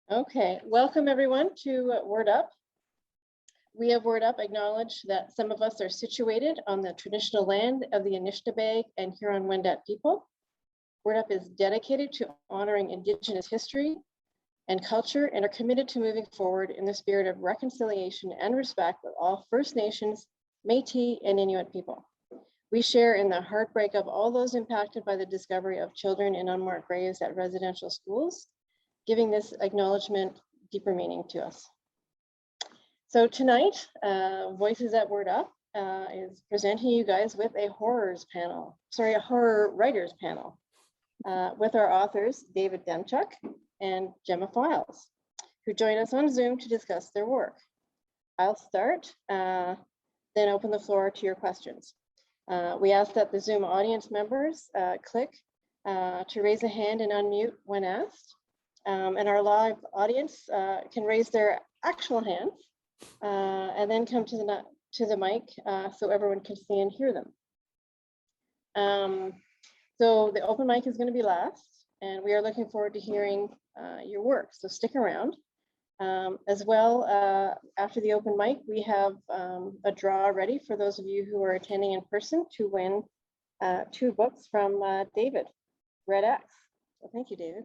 Okay, welcome everyone to Word Up. We of Word Up acknowledge that some of us are situated on the traditional land of the Anishinaabe and Huron-Wendat people. Word Up is dedicated to honoring Indigenous history and culture and are committed to moving forward in the spirit of reconciliation and respect with all First Nations, Métis, and Inuit people. We share in the heartbreak of all those impacted by the discovery of children in unmarked graves at residential schools, giving this acknowledgement deeper meaning to us. So tonight, Voices at Word Up is presenting you guys with a horror writers panel with our authors, David Demchuk and Gemma Files, who join us on Zoom to discuss their work. I'll start, then open the floor to your questions. We ask that the Zoom audience members click to raise a hand and unmute when asked. And our live audience can raise their actual hands and then come to the mic so everyone can see and hear them. So the open mic is going to be last, and we are looking forward to hearing your work. So stick around. As well, after the open mic, we have a draw ready for those of you who are attending in person to win 2 books from David, Red X. So thank you, David.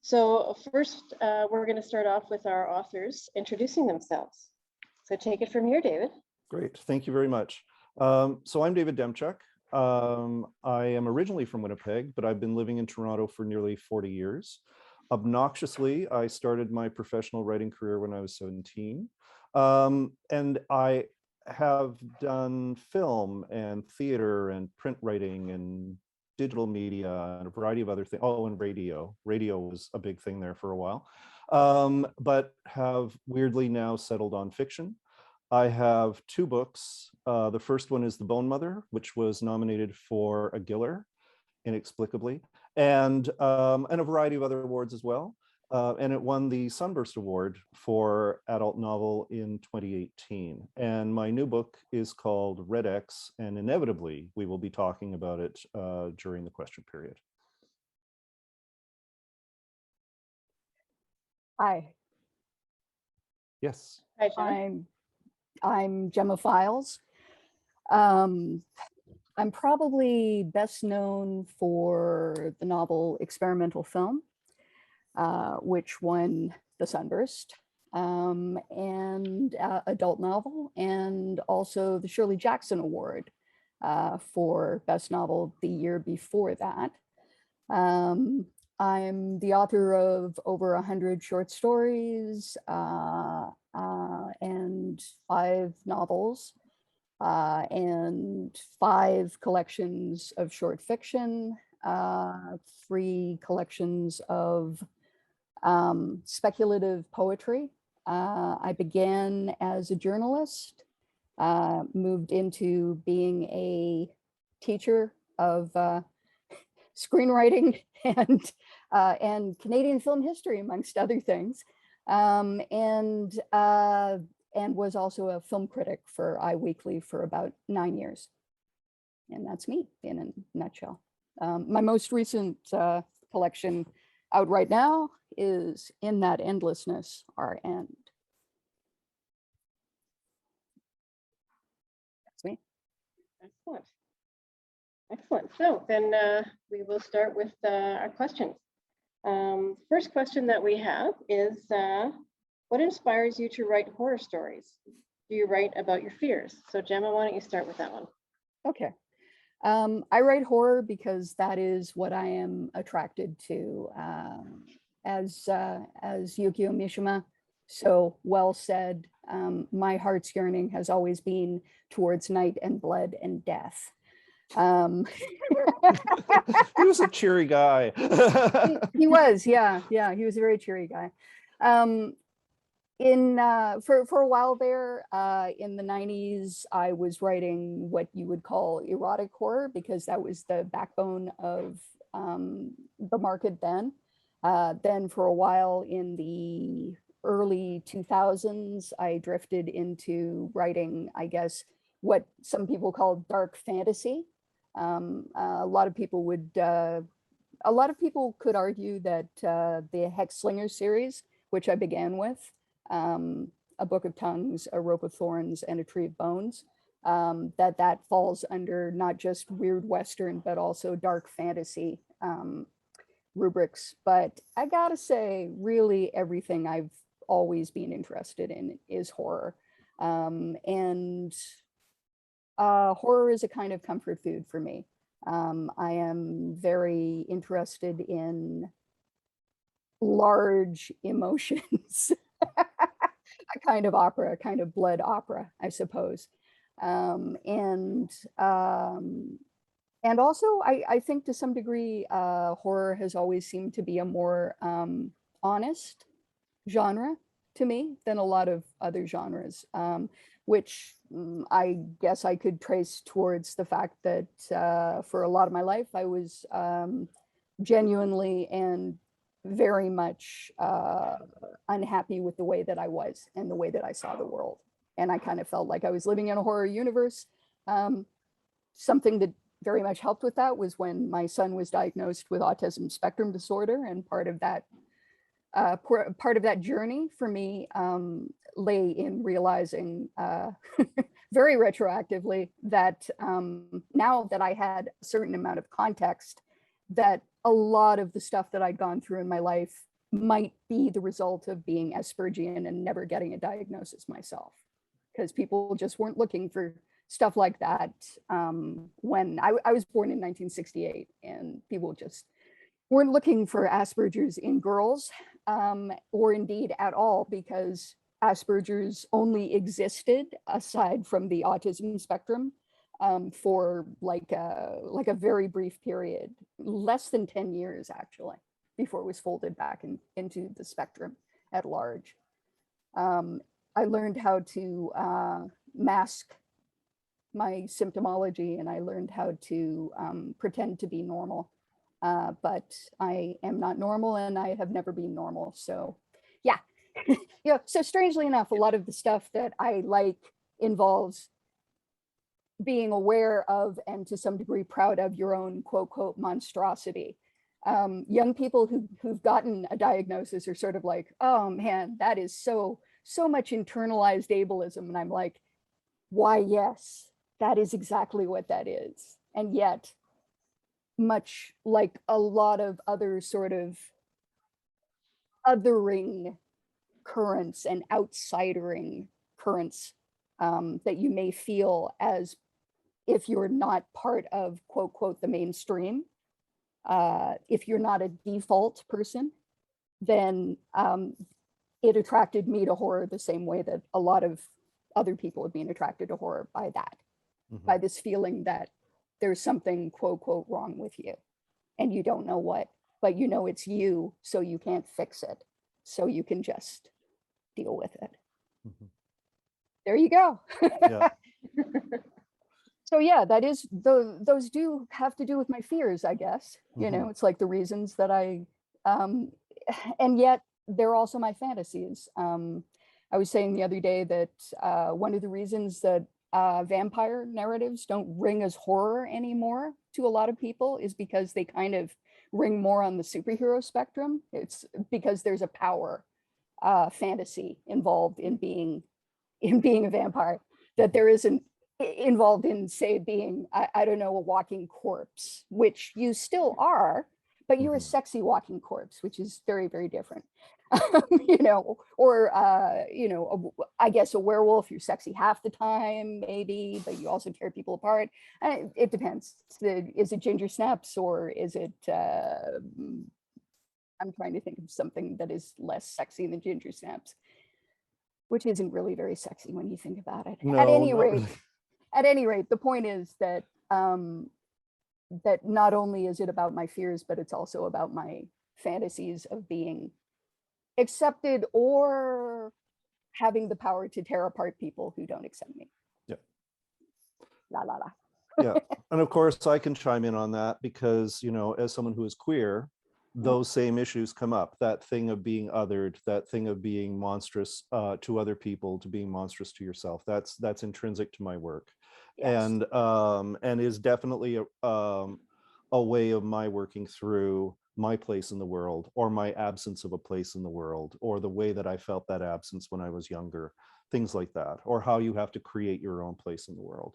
So first, we're going to start off with our authors introducing themselves. So take it from here, David. Great, thank you very much. So I'm David Demchuk. I am originally from Winnipeg, but I've been living in Toronto for nearly 40 years. Obnoxiously, I started my professional writing career when I was 17. And I have done film and theater and print writing and digital media and a variety of other things. Oh, and radio. Radio was a big thing there for a while, but have weirdly now settled on fiction. I have 2 books. The first one is The Bone Mother, which was nominated for a Giller, inexplicably, and a variety of other awards as well. And it won the Sunburst Award for adult novel in 2018. And my new book is called Red X, and inevitably we will be talking about it during the question period. Hi. Yes. Hi, Gemma. I'm Gemma Files. I'm probably best known for the novel Experimental Film, which won the Sunburst, and adult novel, and also the Shirley Jackson Award for best novel the year before that. I'm the author of over 100 short stories and 5 novels and 5 collections of short fiction, 3 collections of speculative poetry. I began as a journalist, moved into being a teacher of screenwriting and Canadian film history, amongst other things, and was also a film critic for iWeekly for about 9 years. And that's me in a nutshell. My most recent collection out right now is In That Endlessness, Our End. That's me. Excellent. Excellent. So then we will start with our questions. First question that we have is, what inspires you to write horror stories? Do you write about your fears? So Gemma, why don't you start with that one? Okay. I write horror because that is what I am attracted to. As Yukio Mishima so well said, my heart's yearning has always been towards night and blood and death. He was a cheery guy. he was, yeah, he was a very cheery guy. For a while there, in the 90s, I was writing what you would call erotic horror because that was the backbone of the market then. Then for a while in the early 2000s, I drifted into writing, I guess, what some people call dark fantasy. A lot of people would a lot of people could argue that the Hex Slinger series, which I began with, A Book of Tongues, A Rope of Thorns, and A Tree of Bones, that falls under not just weird Western, but also dark fantasy rubrics. But I gotta say, really everything I've always been interested in is horror. And horror is a kind of comfort food for me. I am very interested in large emotions, a kind of opera, a kind of blood opera, I suppose. And also, I think to some degree, horror has always seemed to be a more honest genre to me than a lot of other genres, which I guess I could trace towards the fact that for a lot of my life, I was genuinely and very much unhappy with the way that I was and the way that I saw the world. And I kind of felt like I was living in a horror universe. Something that very much helped with that was when my son was diagnosed with autism spectrum disorder, and part of that journey for me lay in realizing very retroactively that now that I had a certain amount of context, that a lot of the stuff that I'd gone through in my life might be the result of being Aspergian and never getting a diagnosis myself, because people just weren't looking for stuff like that. When I was born in 1968, and people just weren't looking for Asperger's in girls, or indeed at all, because Asperger's only existed aside from the autism spectrum for like a very brief period, less than 10 years actually, before it was folded back into the spectrum at large. I learned how to mask my symptomology, and I learned how to pretend to be normal. But I am not normal, and I have never been normal. So yeah, yeah. So strangely enough, a lot of the stuff that I like involves being aware of, and to some degree proud of, your own quote, quote, monstrosity. Young people who've gotten a diagnosis are sort of like, oh man, that is so much internalized ableism. And I'm like, why, yes, that is exactly what that is. And yet, much like a lot of other sort of othering currents and outsidering currents that you may feel as if you're not part of quote, quote, the mainstream, if you're not a default person, then it attracted me to horror the same way that a lot of other people have been attracted to horror by that, by this feeling that there's something quote, quote, wrong with you, and you don't know what, but you know it's you, so you can't fix it. So you can just deal with it. There you go. Yeah. So yeah, that is, those do have to do with my fears, I guess. You know, it's like the reasons that I, and yet they're also my fantasies. I was saying the other day that one of the reasons that vampire narratives don't ring as horror anymore to a lot of people is because they kind of ring more on the superhero spectrum. It's because there's a power fantasy involved in being a vampire that there isn't involved in, say, being, I don't know, a walking corpse, which you still are, but you're a sexy walking corpse, which is very, very different. You know, or, you know, I guess a werewolf, you're sexy half the time, maybe, but you also tear people apart. It depends. Is it ginger snaps, or is it, I'm trying to think of something that is less sexy than ginger snaps, which isn't really very sexy when you think about it. No, at any not rate, really. At any rate, the point is that that not only is it about my fears, but it's also about my fantasies of being accepted or having the power to tear apart people who don't accept me. Yeah. La la la. Yeah. And of course I can chime in on that because, you know, as someone who is queer, those same issues come up. That thing of being othered, that thing of being monstrous to other people, to being monstrous to yourself. That's intrinsic to my work. Yes. And is definitely a way of my working through my place in the world, or my absence of a place in the world, or the way that I felt that absence when I was younger, things like that, or how you have to create your own place in the world.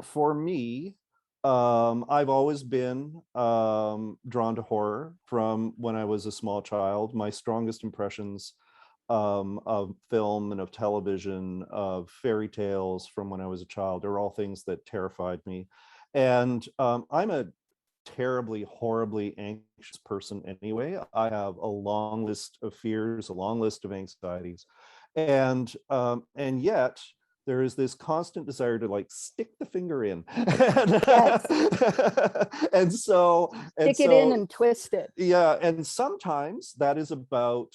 For me, I've always been drawn to horror from when I was a small child. My strongest impressions of film and of television, of fairy tales from when I was a child, are all things that terrified me. And I'm a terribly, horribly anxious person anyway. I have a long list of fears, a long list of anxieties, and yet there is this constant desire to like stick the finger in, Yes. and so Stick it in and twist it. yeah, and sometimes that is about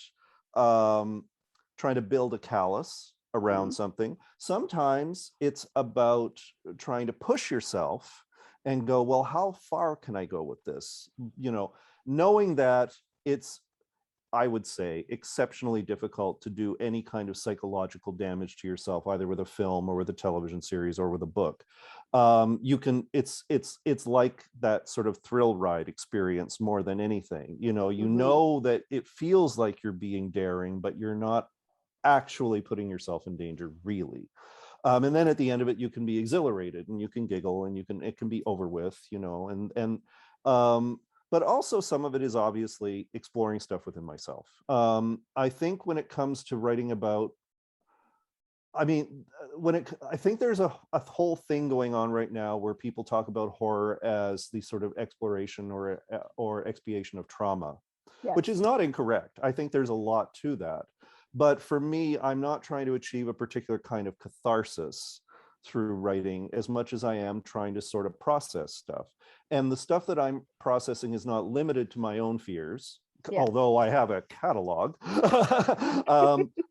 trying to build a callus around something. Sometimes it's about trying to push yourself and go, well, how far can I go with this? You know, knowing that it's, I would say, exceptionally difficult to do any kind of psychological damage to yourself, either with a film or with a television series or with a book. You can, it's like that sort of thrill ride experience more than anything. You know, you know that it feels like you're being daring, but you're not actually putting yourself in danger, really. And then at the end of it, you can be exhilarated and you can giggle and it can be over with, you know, but also some of it is obviously exploring stuff within myself. I think when it comes to writing about, I mean, I think there's a whole thing going on right now where people talk about horror as the sort of exploration or expiation of trauma, which is not incorrect. I think there's a lot to that. But for me, I'm not trying to achieve a particular kind of catharsis through writing as much as I am trying to sort of process stuff. And the stuff that I'm processing is not limited to my own fears, although I have a catalog,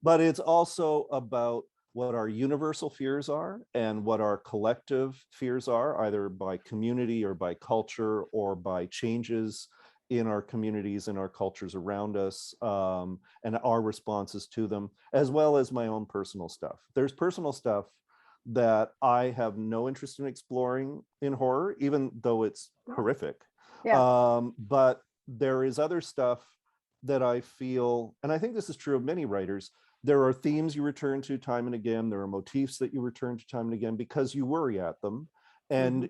but it's also about what our universal fears are and what our collective fears are, either by community or by culture or by changes in our communities and our cultures around us, and our responses to them, as well as my own personal stuff. There's personal stuff that I have no interest in exploring in horror, even though it's horrific. But there is other stuff that I feel, and I think this is true of many writers, there are themes you return to time and again, there are motifs that you return to time and again because you worry at them, and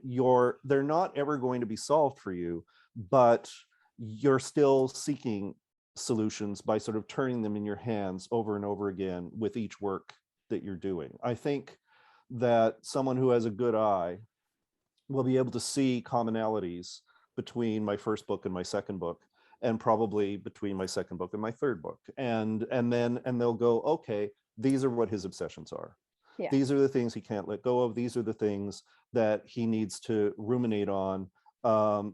they're not ever going to be solved for you, but you're still seeking solutions by sort of turning them in your hands over and over again with each work that you're doing. I think that someone who has a good eye will be able to see commonalities between my first book and my second book, and probably between my second book and my third book. And they'll go, okay, these are what his obsessions are. These are the things he can't let go of. These are the things that he needs to ruminate on.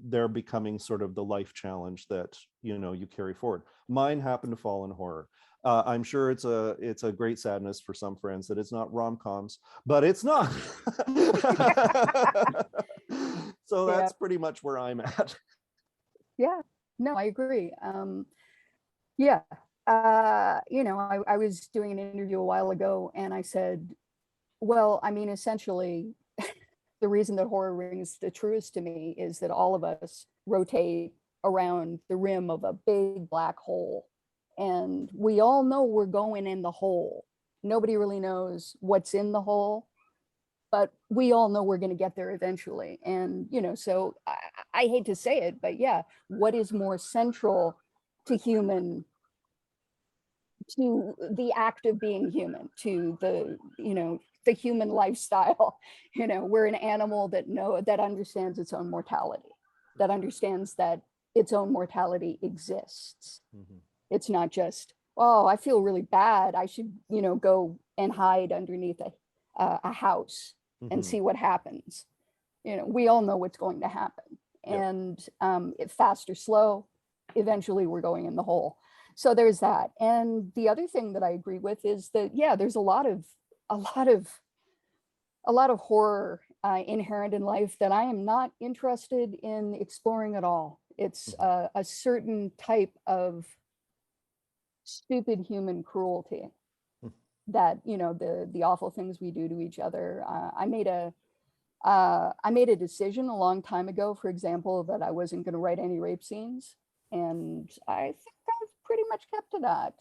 They're becoming sort of the life challenge that, you know, you carry forward. Mine happen to fall in horror. I'm sure it's a great sadness for some friends that it's not rom-coms, but it's not. So that's pretty much where I'm at. Yeah, no, I agree. You know, I was doing an interview a while ago and I said, well, I mean, essentially, the reason that horror rings the truest to me is that all of us rotate around the rim of a big black hole. And we all know we're going in the hole. Nobody really knows what's in the hole, but we all know we're going to get there eventually. And, you know, so I hate to say it, but yeah, what is more central to the act of being human, to the, you know, the human lifestyle? You know, we're an animal that understands its own mortality, that understands that its own mortality exists. It's not just, oh, I feel really bad, I should, you know, go and hide underneath a house and see what happens. You know, we all know what's going to happen. And fast or slow, eventually we're going in the hole. So there's that. And the other thing that I agree with is that, yeah, there's a lot of horror inherent in life that I am not interested in exploring at all. It's a certain type of stupid human cruelty that, you know, the awful things we do to each other. I made a I made a decision a long time ago, for example, that I wasn't going to write any rape scenes. And I think I've pretty much kept to that,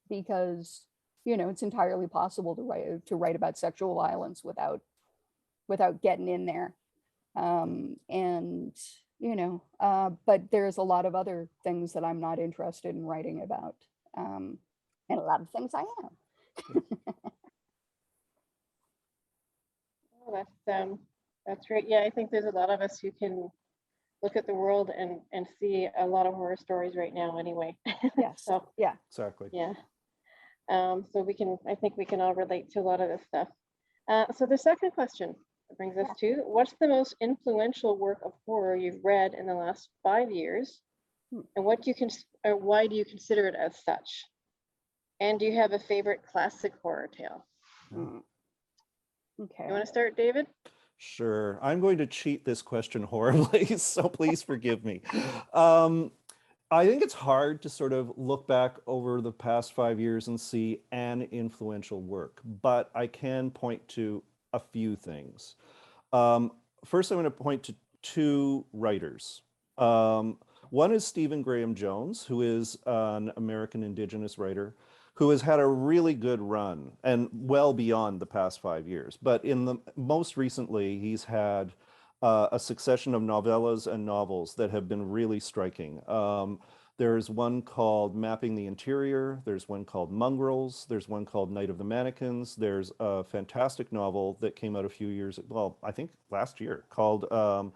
because, you know, it's entirely possible to write about sexual violence without getting in there. And, you know, but there's a lot of other things that I'm not interested in writing about. And a lot of things I am. Oh, that's great. Yeah, I think there's a lot of us who can look at the world and see a lot of horror stories right now anyway. Yes. So Yeah. Exactly. yeah. So I think we can all relate to a lot of this stuff. So the second question brings us to, what's the most influential work of horror you've read in the last 5 years? And what do you or why do you consider it as such? And do you have a favorite classic horror tale? Okay. You want to start, David? Sure. I'm going to cheat this question horribly, so please forgive me. I think it's hard to sort of look back over the past 5 years and see an influential work, but I can point to a few things. First, I'm going to point to 2 writers. One is Stephen Graham Jones, who is an American Indigenous writer who has had a really good run and well beyond the past 5 years. But in the most recently, he's had a succession of novellas and novels that have been really striking. There's one called Mapping the Interior. There's one called Mongrels. There's one called Night of the Mannequins. There's a fantastic novel that came out a few years, well, I think last year, called The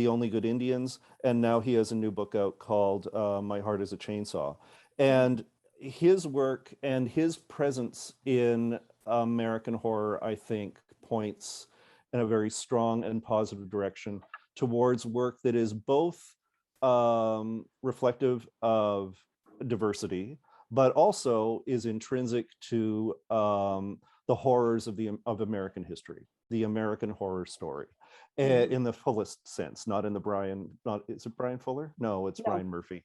Only Good Indians. And now he has a new book out called My Heart is a Chainsaw. And his work and his presence in American horror, I think, points in a very strong and positive direction towards work that is both reflective of diversity, but also is intrinsic to the horrors of American history, the American horror story, in the fullest sense, not in the is it Brian Fuller? No, it's Ryan Murphy,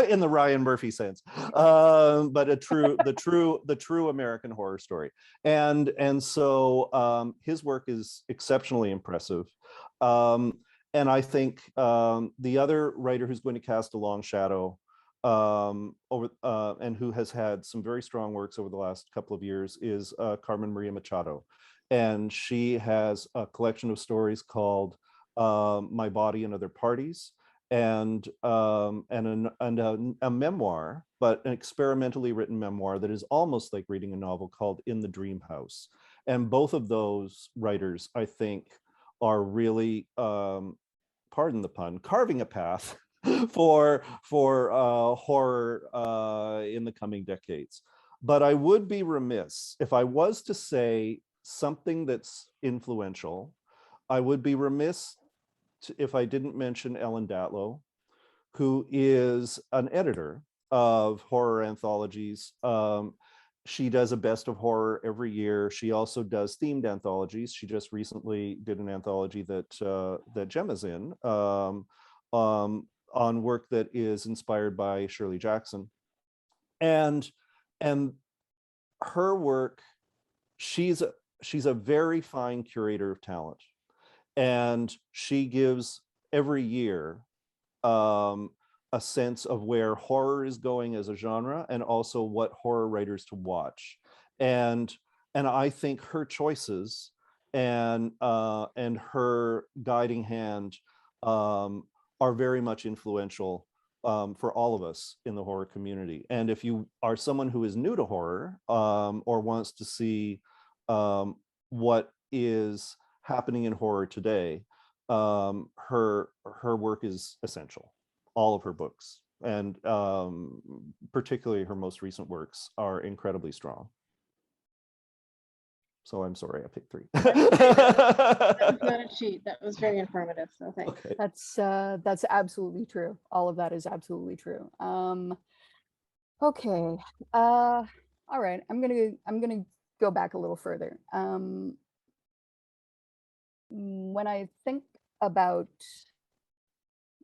in the Ryan Murphy sense, but the true American horror story, and so his work is exceptionally impressive. And I think the other writer who's going to cast a long shadow and who has had some very strong works over the last couple of years is Carmen Maria Machado. And she has a collection of stories called My Body and Other Parties, and a memoir, but an experimentally written memoir that is almost like reading a novel called In the Dream House. And both of those writers, I think, are really, pardon the pun, carving a path for horror in the coming decades. But I would be remiss if I was to say something that's influential. I would be remiss if I didn't mention Ellen Datlow, who is an editor of horror anthologies. She does a best of horror every year. She also does themed anthologies. She just recently did an anthology that Gemma's in on work that is inspired by Shirley Jackson. And her work, she's a very fine curator of talent. And she gives every year a sense of where horror is going as a genre, and also what horror writers to watch. And I think her choices and her guiding hand are very much influential for all of us in the horror community. And if you are someone who is new to horror or wants to see what is happening in horror today, her work is essential. All of her books, and particularly her most recent works, are incredibly strong. So I'm sorry I picked 3. That was not a cheat. That was very informative. So thanks. Okay. That's absolutely true. All of that is absolutely true. Okay. All right. I'm gonna go back a little further. When I think about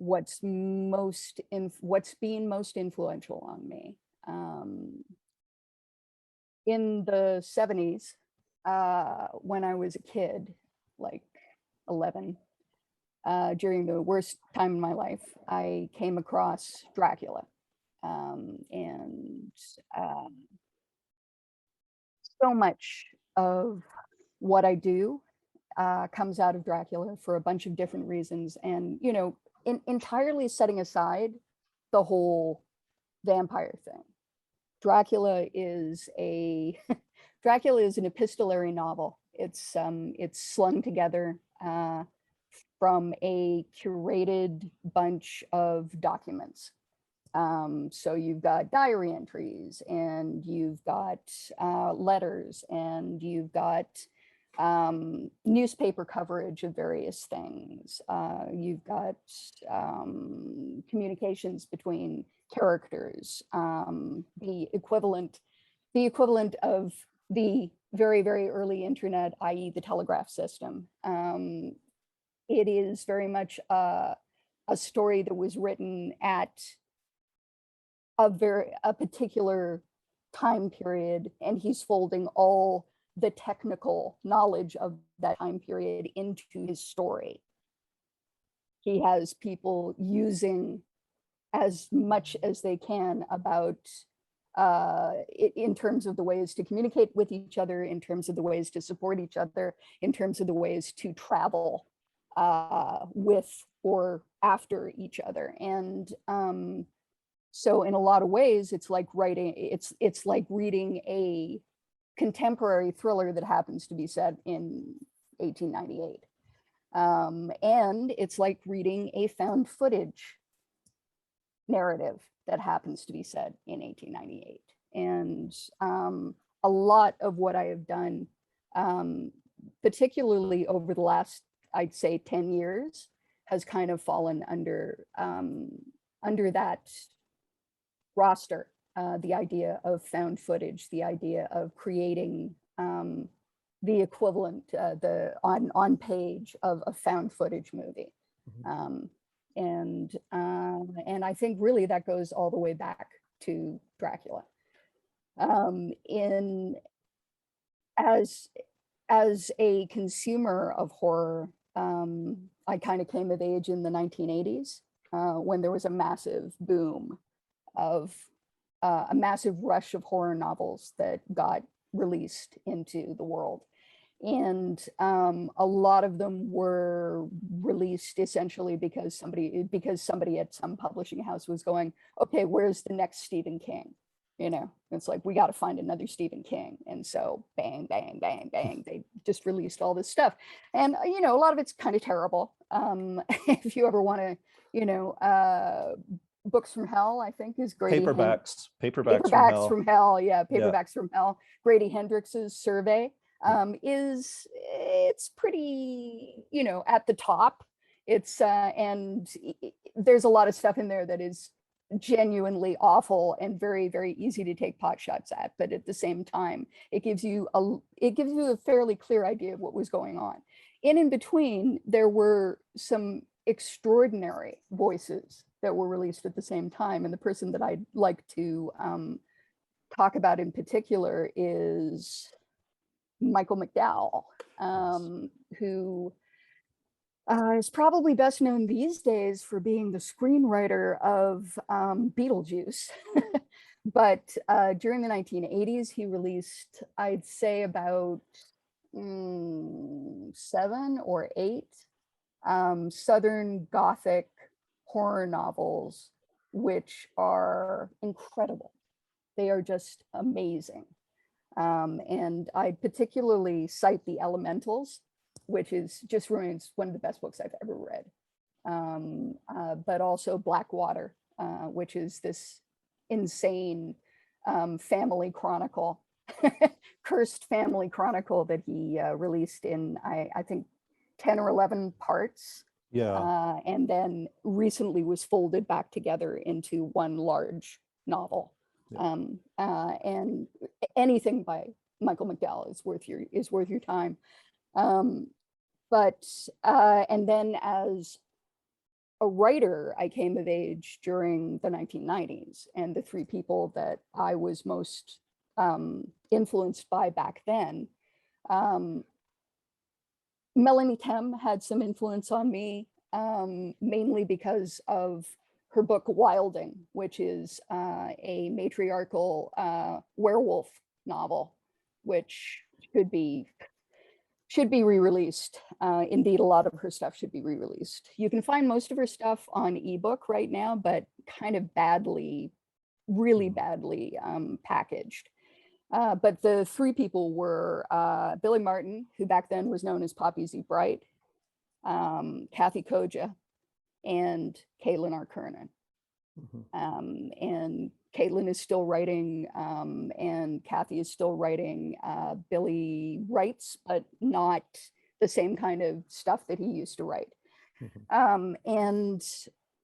what's been most influential on me, in the 70s, when I was a kid, like 11, during the worst time in my life, I came across Dracula. And so much of what I do comes out of Dracula for a bunch of different reasons. And, you know, entirely setting aside the whole vampire thing. Dracula is Dracula is an epistolary novel. It's slung together from a curated bunch of documents. So you've got diary entries, and you've got letters, and you've got newspaper coverage of various things. You've got communications between characters, the equivalent of the very, very early internet, i.e. the telegraph system. It is very much a story that was written at a particular time period, and he's folding all the technical knowledge of that time period into his story. He has people using as much as they can about in terms of the ways to communicate with each other, in terms of the ways to support each other, in terms of the ways to travel with or after each other. And so in a lot of ways, it's like it's like reading a contemporary thriller that happens to be set in 1898. And it's like reading a found footage narrative that happens to be set in 1898. And a lot of what I have done, particularly over the last, I'd say 10 years, has kind of fallen under that roster, the idea of found footage, the idea of creating the equivalent, the on page of a found footage movie. And I think really that goes all the way back to Dracula. As a consumer of horror, I kind of came of age in the 1980s when there was a massive boom of a massive rush of horror novels that got released into the world. And a lot of them were released essentially because somebody at some publishing house was going, okay, where's the next Stephen King? You know, it's like, we got to find another Stephen King. And so bang, bang, bang, bang, they just released all this stuff. And, you know, a lot of it's kind of terrible. If you ever want to, you know, Books from Hell, I think, is Grady Paperbacks from Hell. Yeah, Paperbacks from Hell. Grady Hendrix's Survey. It's pretty, you know, at the top. It's and there's a lot of stuff in there that is genuinely awful and very, very easy to take pot shots at, but at the same time it gives you a fairly clear idea of what was going on. In between, there were some extraordinary voices that were released at the same time, and the person that I'd like to talk about in particular is Michael McDowell, who is probably best known these days for being the screenwriter of Beetlejuice. But during the 1980s, he released, I'd say, about 7 or 8 Southern Gothic horror novels, which are incredible. They are just amazing. And I particularly cite The Elementals, which is just remains one of the best books I've ever read. But also Blackwater, which is this insane family chronicle, cursed family chronicle that he released in, I think, 10 or 11 parts. Yeah. And then recently was folded back together into one large novel. Yeah. And anything by Michael McDowell is worth your time. But and then as a writer, I came of age during the 1990s, and the 3 people that I was most influenced by back then Melanie Tem had some influence on me, mainly because of her book Wilding, which is a matriarchal werewolf novel, which should be re-released. Indeed, a lot of her stuff should be re-released. You can find most of her stuff on ebook right now, but kind of badly, really badly packaged. But the three people were Billy Martin, who back then was known as Poppy Z. Bright, Kathy Koja, and Caitlin R. Kernan. And Caitlin is still writing, and Kathy is still writing. Billy writes, but not the same kind of stuff that he used to write. And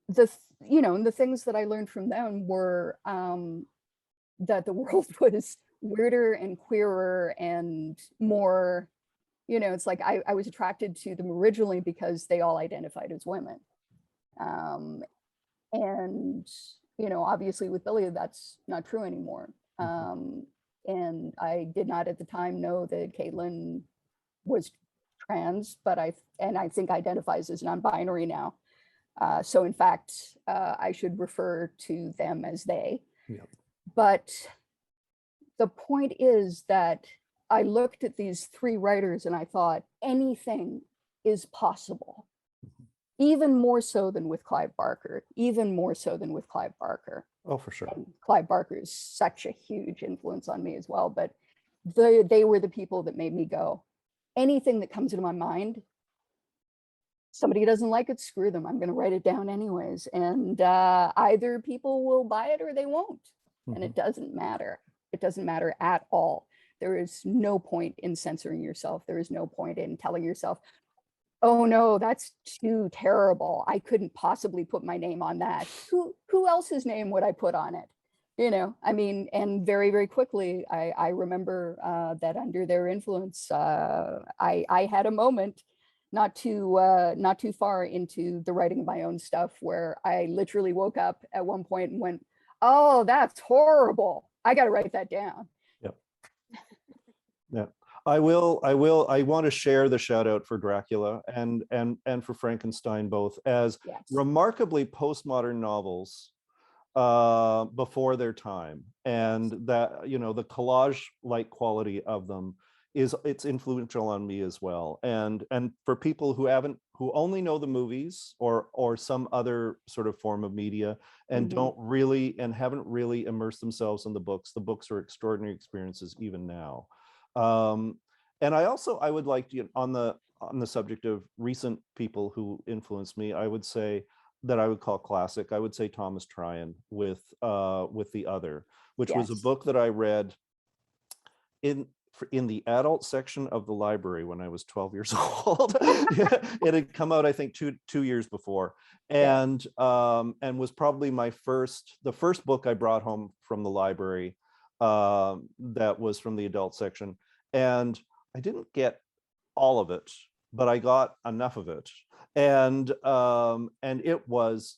the things that I learned from them were that the world was weirder and queerer and more, it's like I was attracted to them originally because they all identified as women. And, obviously with Billy, that's not true anymore. And I did not at the time know that Caitlin was trans, but I think identifies as non-binary now. So in fact, I should refer to them as they. Yep. But the point is that I looked at these three writers and I thought anything is possible. Even more so than with Clive Barker, Oh, for sure. And Clive Barker is such a huge influence on me as well, but they were the people that made me go, anything that comes into my mind, somebody doesn't like it, screw them, I'm going to write it down anyways. And either people will buy it or they won't. And it doesn't matter. It doesn't matter at all. There is no point in censoring yourself. There is no point in telling yourself, oh no, that's too terrible, I couldn't possibly put my name on that. Who else's name would I put on it? And very, very quickly, I remember that under their influence, I had a moment not too far into the writing of my own stuff where I literally woke up at one point and went, oh, that's horrible, I got to write that down. Yep. Yeah. I want to share the shout out for Dracula and for Frankenstein, both as remarkably postmodern novels before their time, and that the collage like quality of them it's influential on me as well. And for people who only know the movies or some other sort of form of media and haven't really immersed themselves in the books are extraordinary experiences even now. And I would like to, on the subject of recent people who influenced me, I would say that I would call classic. I would say Thomas Tryon with The Other, which was a book that I read in the adult section of the library when I was 12 years old. It had come out, I think, two years before, and was probably the first book I brought home from the library that was from the adult section. And I didn't get all of it, but I got enough of it. And it was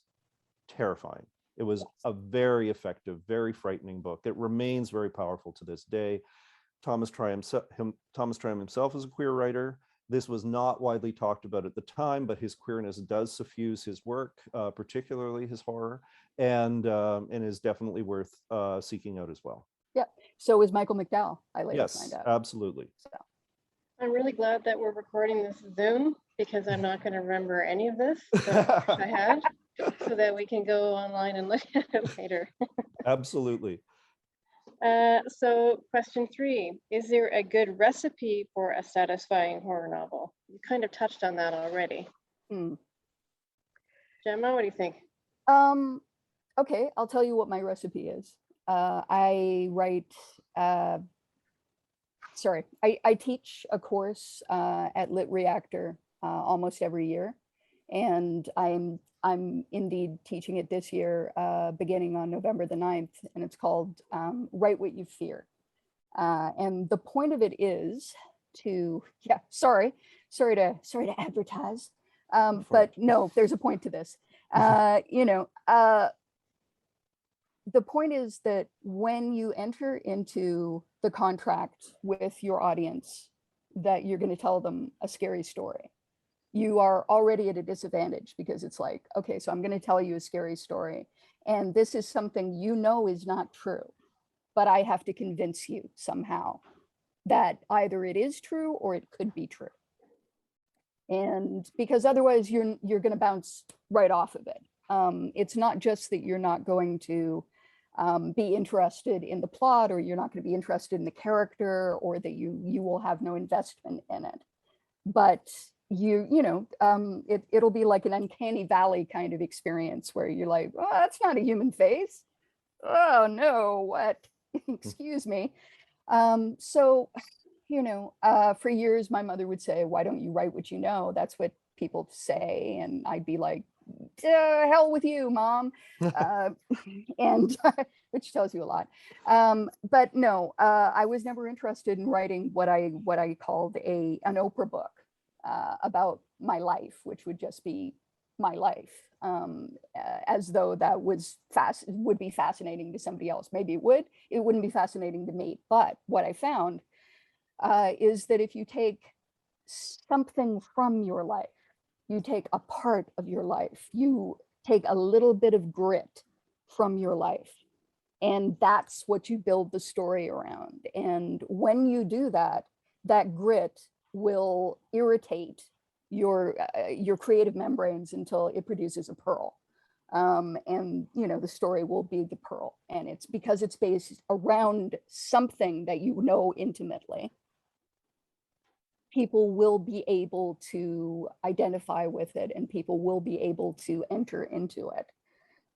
terrifying. It was a very effective, very frightening book. It remains very powerful to this day. Thomas Tryon himself is a queer writer. This was not widely talked about at the time, but his queerness does suffuse his work, particularly his horror, and is definitely worth seeking out as well. Yep. So is Michael McDowell, I later find out. Yes, absolutely. So. I'm really glad that we're recording this Zoom because I'm not going to remember any of this that I had, so that we can go online and look at it later. Absolutely. So question 3, is there a good recipe for a satisfying horror novel? You kind of touched on that already. Gemma, what do you think? Okay, I'll tell you what my recipe is. I teach a course at Lit Reactor almost every year, and I'm indeed teaching it this year, beginning on November the 9th, and it's called Write What You Fear. And the point of it is to, sorry to advertise, but no, there's a point to this. The point is that when you enter into the contract with your audience, that you're going to tell them a scary story. You are already at a disadvantage because it's like, okay, so I'm going to tell you a scary story, and this is something you know is not true, but I have to convince you somehow that either it is true or it could be true. And because otherwise you're going to bounce right off of it. It's not just that you're not going to be interested in the plot, or you're not going to be interested in the character, or that you will have no investment in it, but it'll be like an uncanny valley kind of experience where you're like, oh, that's not a human face. Oh no, what? Excuse me. So for years, my mother would say, why don't you write what you know? That's what people say. And I'd be like, hell with you, Mom. And which tells you a lot. But no, I was never interested in writing what I called an Oprah book about my life, which would just be my life, as though that would be fascinating to somebody else. Maybe it wouldn't be fascinating to me. But what I found is that if you take something from your life, you take a part of your life, you take a little bit of grit from your life, and that's what you build the story around. And when you do that, that grit will irritate your creative membranes until it produces a pearl. And the story will be the pearl, and it's because it's based around something that you know intimately. People will be able to identify with it, and people will be able to enter into it.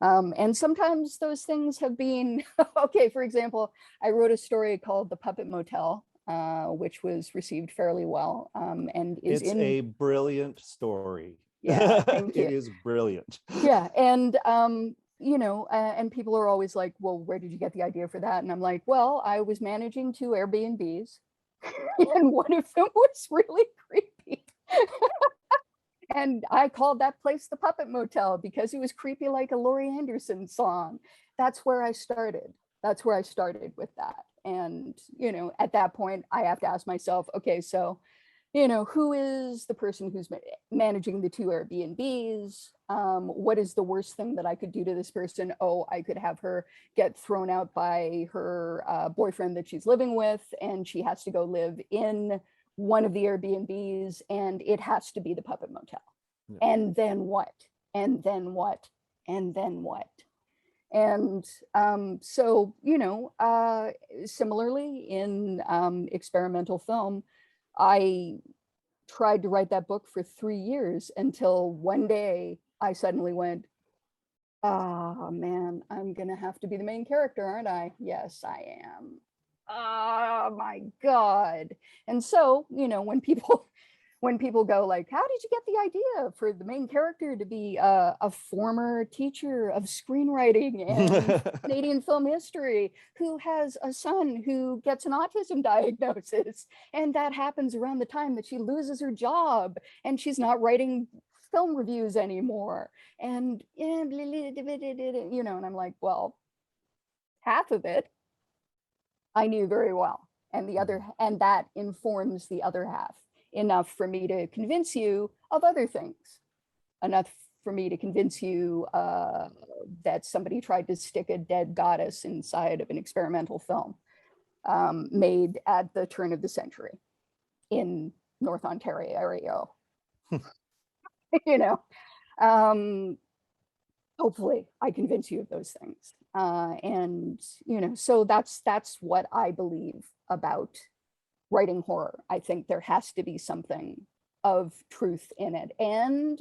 And sometimes those things have been, okay, for example, I wrote a story called The Puppet Motel, which was received fairly well, and is It's a brilliant story. Yeah, thank you. It is brilliant. Yeah, and and people are always like, well, where did you get the idea for that? And I'm like, well, I was managing 2 Airbnbs, and one of them was really creepy. And I called that place the Puppet Motel because it was creepy like a Laurie Anderson song. That's where I started. That's where I started with that. And, at that point, I have to ask myself, okay, so, who is the person who's managing the 2 Airbnbs? What is the worst thing that I could do to this person? Oh, I could have her get thrown out by her boyfriend that she's living with, and she has to go live in one of the Airbnbs, and it has to be the Puppet Motel. Yeah. And then what? And then what? And then what? And so, similarly in experimental film, I tried to write that book for 3 years until one day I suddenly went, oh man, I'm gonna have to be the main character, aren't I? Yes, I am. Oh my God. And so, when people go like, how did you get the idea for the main character to be a former teacher of screenwriting and Canadian film history who has a son who gets an autism diagnosis, and that happens around the time that she loses her job and she's not writing film reviews anymore, and and I'm like, well, half of it I knew very well, and that informs the other half enough for me to convince you of other things, enough for me to convince you that somebody tried to stick a dead goddess inside of an experimental film made at the turn of the century in North Ontario. Hopefully I convince you of those things. And so that's what I believe about writing horror. I think there has to be something of truth in it. And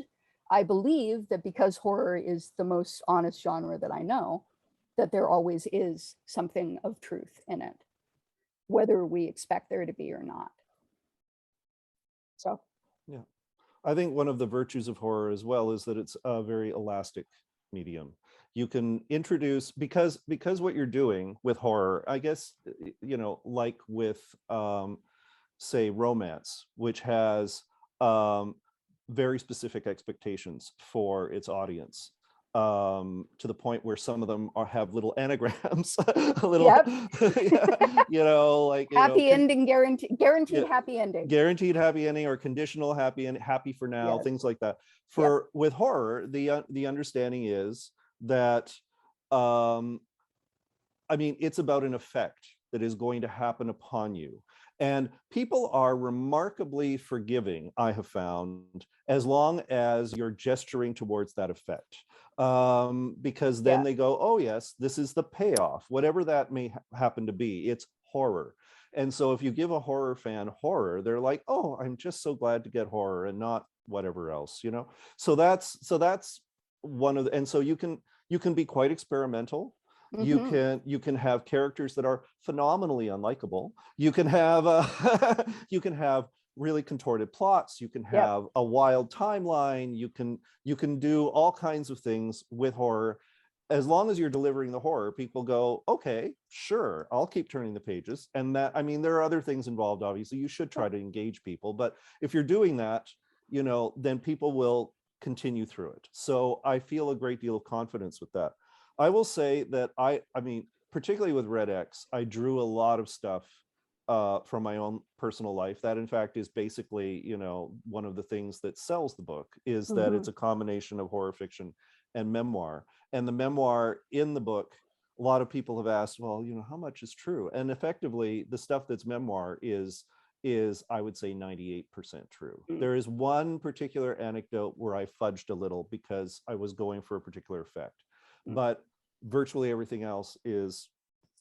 I believe that because horror is the most honest genre that I know, that there always is something of truth in it, whether we expect there to be or not. So, yeah. I think one of the virtues of horror as well is that it's a very elastic medium. You can introduce, because what you're doing with horror, I guess, like with say romance, which has very specific expectations for its audience. to the point where some of them have little anagrams, a little, Yep. you know, like, Happy ending, guaranteed yeah, happy ending. guaranteed happy ending or conditional happy and happy for now, Yes. things like that. Yep. With horror, the understanding is that, I mean, it's about an effect that is going to happen upon you. And people are remarkably forgiving, I have found, as long as you're gesturing towards that effect. Because then Yeah. they go, oh yes, this is the payoff, whatever that may happen to be, it's horror. And so if you give a horror fan horror, they're like, oh, I'm just so glad to get horror and not whatever else, you know? So that's one of the, and so you can be quite experimental. Mhm. You can have characters that are phenomenally unlikable. You can have you can have really contorted plots. You can Yep. have a wild timeline. You can do all kinds of things with horror. As long as you're delivering the horror, people go, okay, sure, I'll keep turning the pages. And that, I mean, there are other things involved, obviously. You should try to engage people, but if you're doing that, you know, then people will continue through it. So I feel a great deal of confidence with that. I will say that I mean, particularly with Red X, I drew a lot of stuff from my own personal life. That, in fact, is basically, you know, one of the things that sells the book is that it's Mhm. a combination of horror fiction and memoir. And the memoir in the book, a lot of people have asked, well, you know, how much is true? And effectively, the stuff that's memoir is I would say 98% true. Mm. There is one particular anecdote where I fudged a little because I was going for a particular effect, but virtually everything else is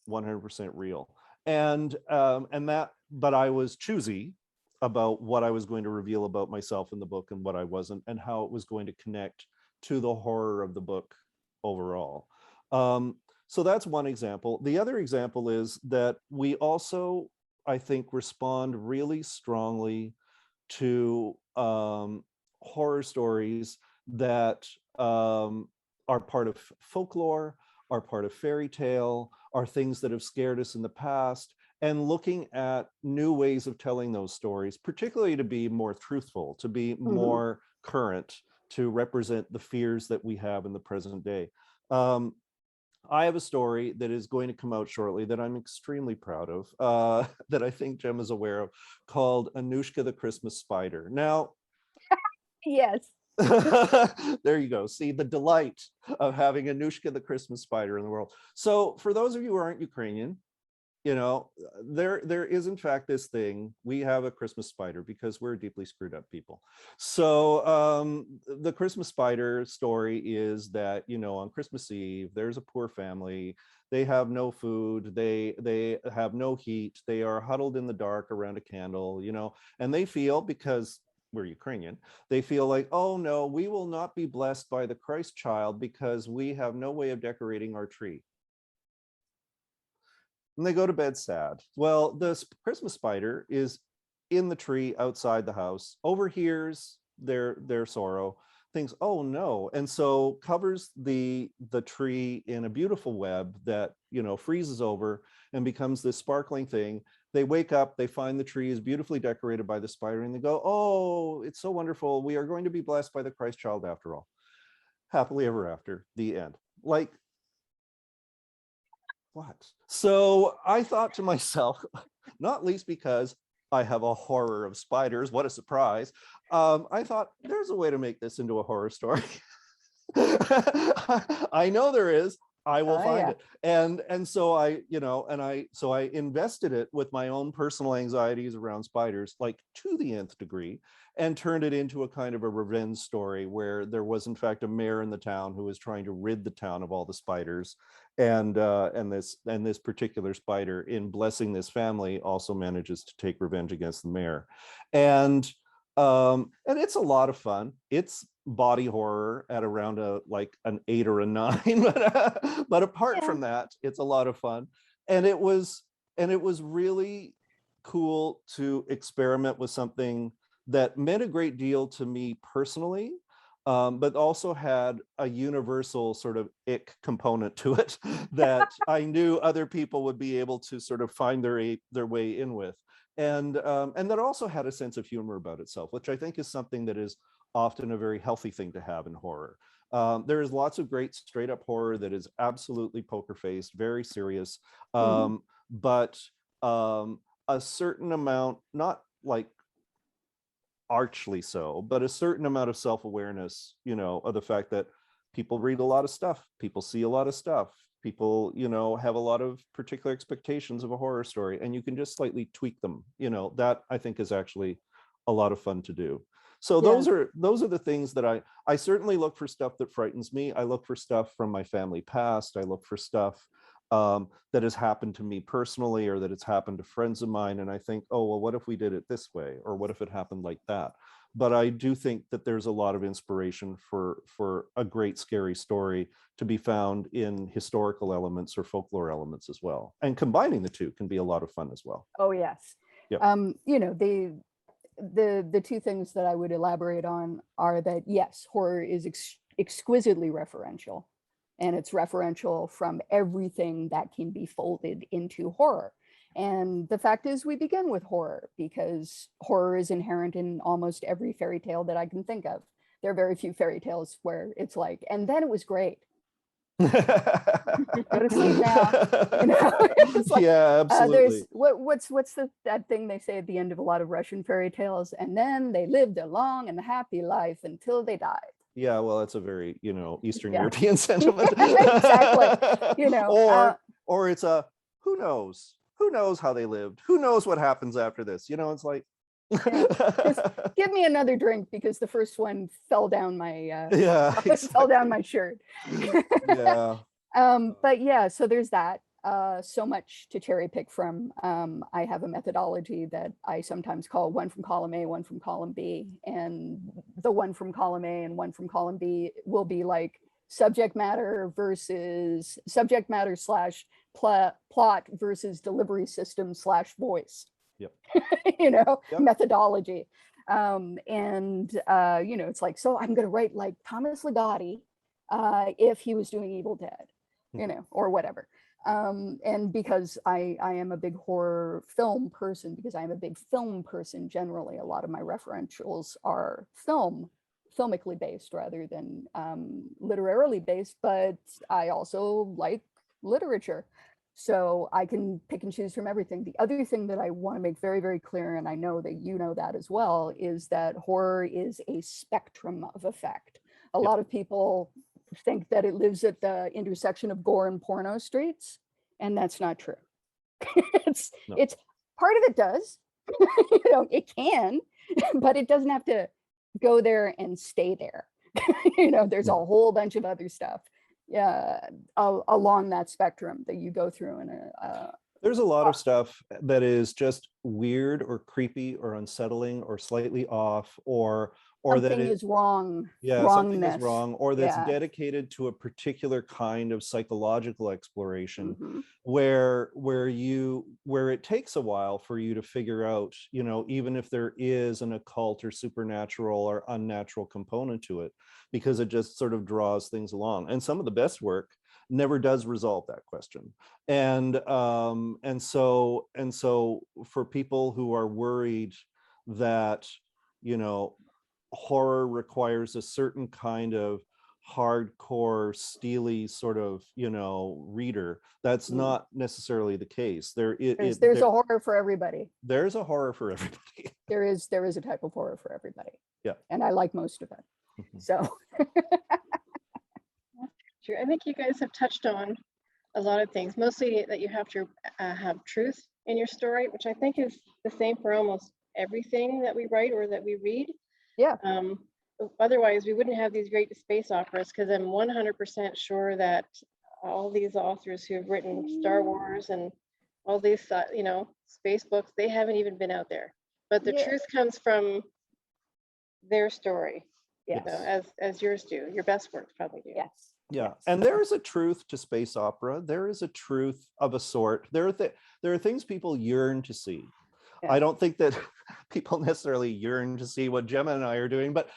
100% real. And that, but I was choosy about what I was going to reveal about myself in the book and what I wasn't, and how it was going to connect to the horror of the book overall. So that's one example. The other example is that we also, I think, respond really strongly to horror stories that are part of folklore, are part of fairy tale, are things that have scared us in the past, and looking at new ways of telling those stories, particularly to be more truthful, to be more current, to represent the fears that we have in the present day. I have a story that is going to come out shortly that I'm extremely proud of, that I think Jem is aware of, called Anushka the Christmas Spider. Now, Yes. there you go. See the delight of having Anushka the Christmas Spider in the world. So for those of you who aren't Ukrainian, you know, there is in fact this thing. We have a Christmas spider because we're deeply screwed up people. So the Christmas spider story is that, you know, on Christmas Eve, there's a poor family. They have no food. They have no heat. They are huddled in the dark around a candle, you know, and they feel, because we're Ukrainian, they feel like, oh no, we will not be blessed by the Christ child because we have no way of decorating our tree. And they go to bed sad. Well, the Christmas spider is in the tree outside the house, overhears their sorrow, thinks, oh no, and so covers the tree in a beautiful web that, you know, freezes over and becomes this sparkling thing. They wake up, they find the tree is beautifully decorated by the spider, and they go, oh, it's so wonderful. We are going to be blessed by the Christ child after all. Happily ever after, the end. Like, what? So I thought to myself, not least because I have a horror of spiders, what a surprise. I thought there's a way to make this into a horror story. I know there is. I will find Yeah. it. And so I, you know, so I invested it with my own personal anxieties around spiders, like to the nth degree, and turned it into a kind of a revenge story where there was in fact a mayor in the town who was trying to rid the town of all the spiders. And this particular spider, in blessing this family, also manages to take revenge against the mayor. And it's a lot of fun. It's body horror at around like an 8 or a 9, but apart Yeah. from that, it's a lot of fun. And it was really cool to experiment with something that meant a great deal to me personally, but also had a universal sort of ick component to it that I knew other people would be able to sort of find their way in with. And that also had a sense of humor about itself, which I think is something that is often a very healthy thing to have in horror. There is lots of great straight up horror that is absolutely poker faced, very serious, but a certain amount, not like archly so, but a certain amount of self-awareness, you know, of the fact that people read a lot of stuff, people see a lot of stuff, people, you know, have a lot of particular expectations of a horror story, and you can just slightly tweak them, you know. That I think is actually a lot of fun to do. So Yeah. those are the things that I certainly look for stuff that frightens me. I look for stuff from my family past. I look for stuff that has happened to me personally, or that it's happened to friends of mine, and I think, oh well, what if we did it this way, or what if it happened like that? But I do think that there's a lot of inspiration for a great scary story to be found in historical elements or folklore elements as well, and combining the two can be a lot of fun as well. Oh yes. Yep. You know, the two things that I would elaborate on are that yes, horror is exquisitely referential, and it's referential from everything that can be folded into horror. And the fact is, we begin with horror because horror is inherent in almost every fairy tale that I can think of. There are very few fairy tales where it's like, and then it was great. Go to sleep now. You know, it's like, yeah, absolutely. There's what's that thing they say at the end of a lot of Russian fairy tales, and then they lived a long and happy life until they died. Yeah, well, that's a very, you know, Eastern Yeah. European sentiment. Exactly. You know, or it's a who knows how they lived, who knows what happens after this, you know. It's like, just give me another drink because the first one fell down my yeah, exactly. fell down my shirt. Yeah. But yeah, so there's that. So much to cherry pick from. I have a methodology that I sometimes call one from column A, one from column B, and the one from column A and one from column B will be like subject matter slash plot versus delivery system slash voice. Yep. You know, Yep. methodology. You know, it's like, so I'm going to write like Thomas Ligotti if he was doing Evil Dead, you know, or whatever. And because I am a big horror film person, because I'm a big film person generally, a lot of my referentials are filmically based rather than literarily based, but I also like literature. So I can pick and choose from everything. The other thing that I want to make very, very clear, and I know that you know that as well, is that horror is a spectrum of effect. A lot of people think that it lives at the intersection of gore and porno streets, and that's not true. It's part of it does. You know, it can, but it doesn't have to go there and stay there. You know, there's a whole bunch of other stuff along that spectrum that you go through. And there's a lot of stuff that is just weird or creepy or unsettling or slightly off, or something that is wrong. Yeah, something is wrong, or that's dedicated to a particular kind of psychological exploration, where it takes a while for you to figure out, you know, even if there is an occult or supernatural or unnatural component to it, because it just sort of draws things along. And some of the best work never does resolve that question. And so for people who are worried that, you know, horror requires a certain kind of hardcore, steely sort of, you know, reader, that's not necessarily the case. There's a horror for everybody. There's a horror for everybody. There is a type of horror for everybody. Yeah. And I like most of it. So True. I think you guys have touched on a lot of things, mostly that you have to have truth in your story, which I think is the same for almost everything that we write or that we read. Yeah. Otherwise, we wouldn't have these great space operas, because I'm 100% sure that all these authors who have written Star Wars and all these, you know, space books, they haven't even been out there. But the truth comes from their story, you know, as yours do. Your best works probably do. Yes. Yeah, and there is a truth to space opera. There is a truth of a sort. There are things people yearn to see. Yeah. I don't think that people necessarily yearn to see what Gemma and I are doing, but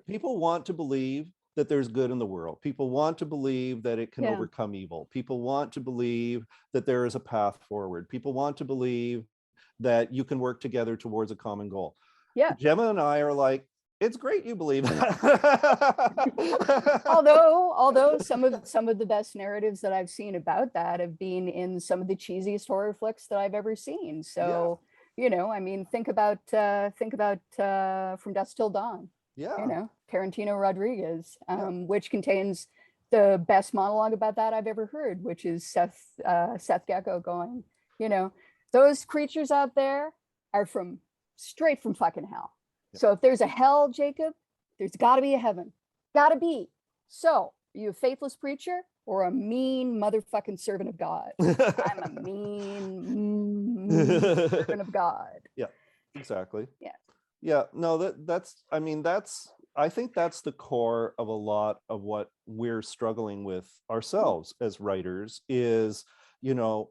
people want to believe that there's good in the world. People want to believe that it can overcome evil. People want to believe that there is a path forward. People want to believe that you can work together towards a common goal. Yeah. Gemma and I are like, It's great you believe that. Although some of the best narratives that I've seen about that have been in some of the cheesiest horror flicks that I've ever seen. So, you know, I mean, think about From Dusk Till Dawn. Yeah. You know, Tarantino Rodriguez, which contains the best monologue about that I've ever heard, which is Seth Gecko going, you know, those creatures out there are straight from fucking hell. So if there's a hell, Jacob, there's got to be a heaven. Got to be. So are you a faithless preacher or a mean motherfucking servant of God? I'm a mean servant of God. Yeah, exactly. Yeah. Yeah, no, I think that's the core of a lot of what we're struggling with ourselves as writers is, you know,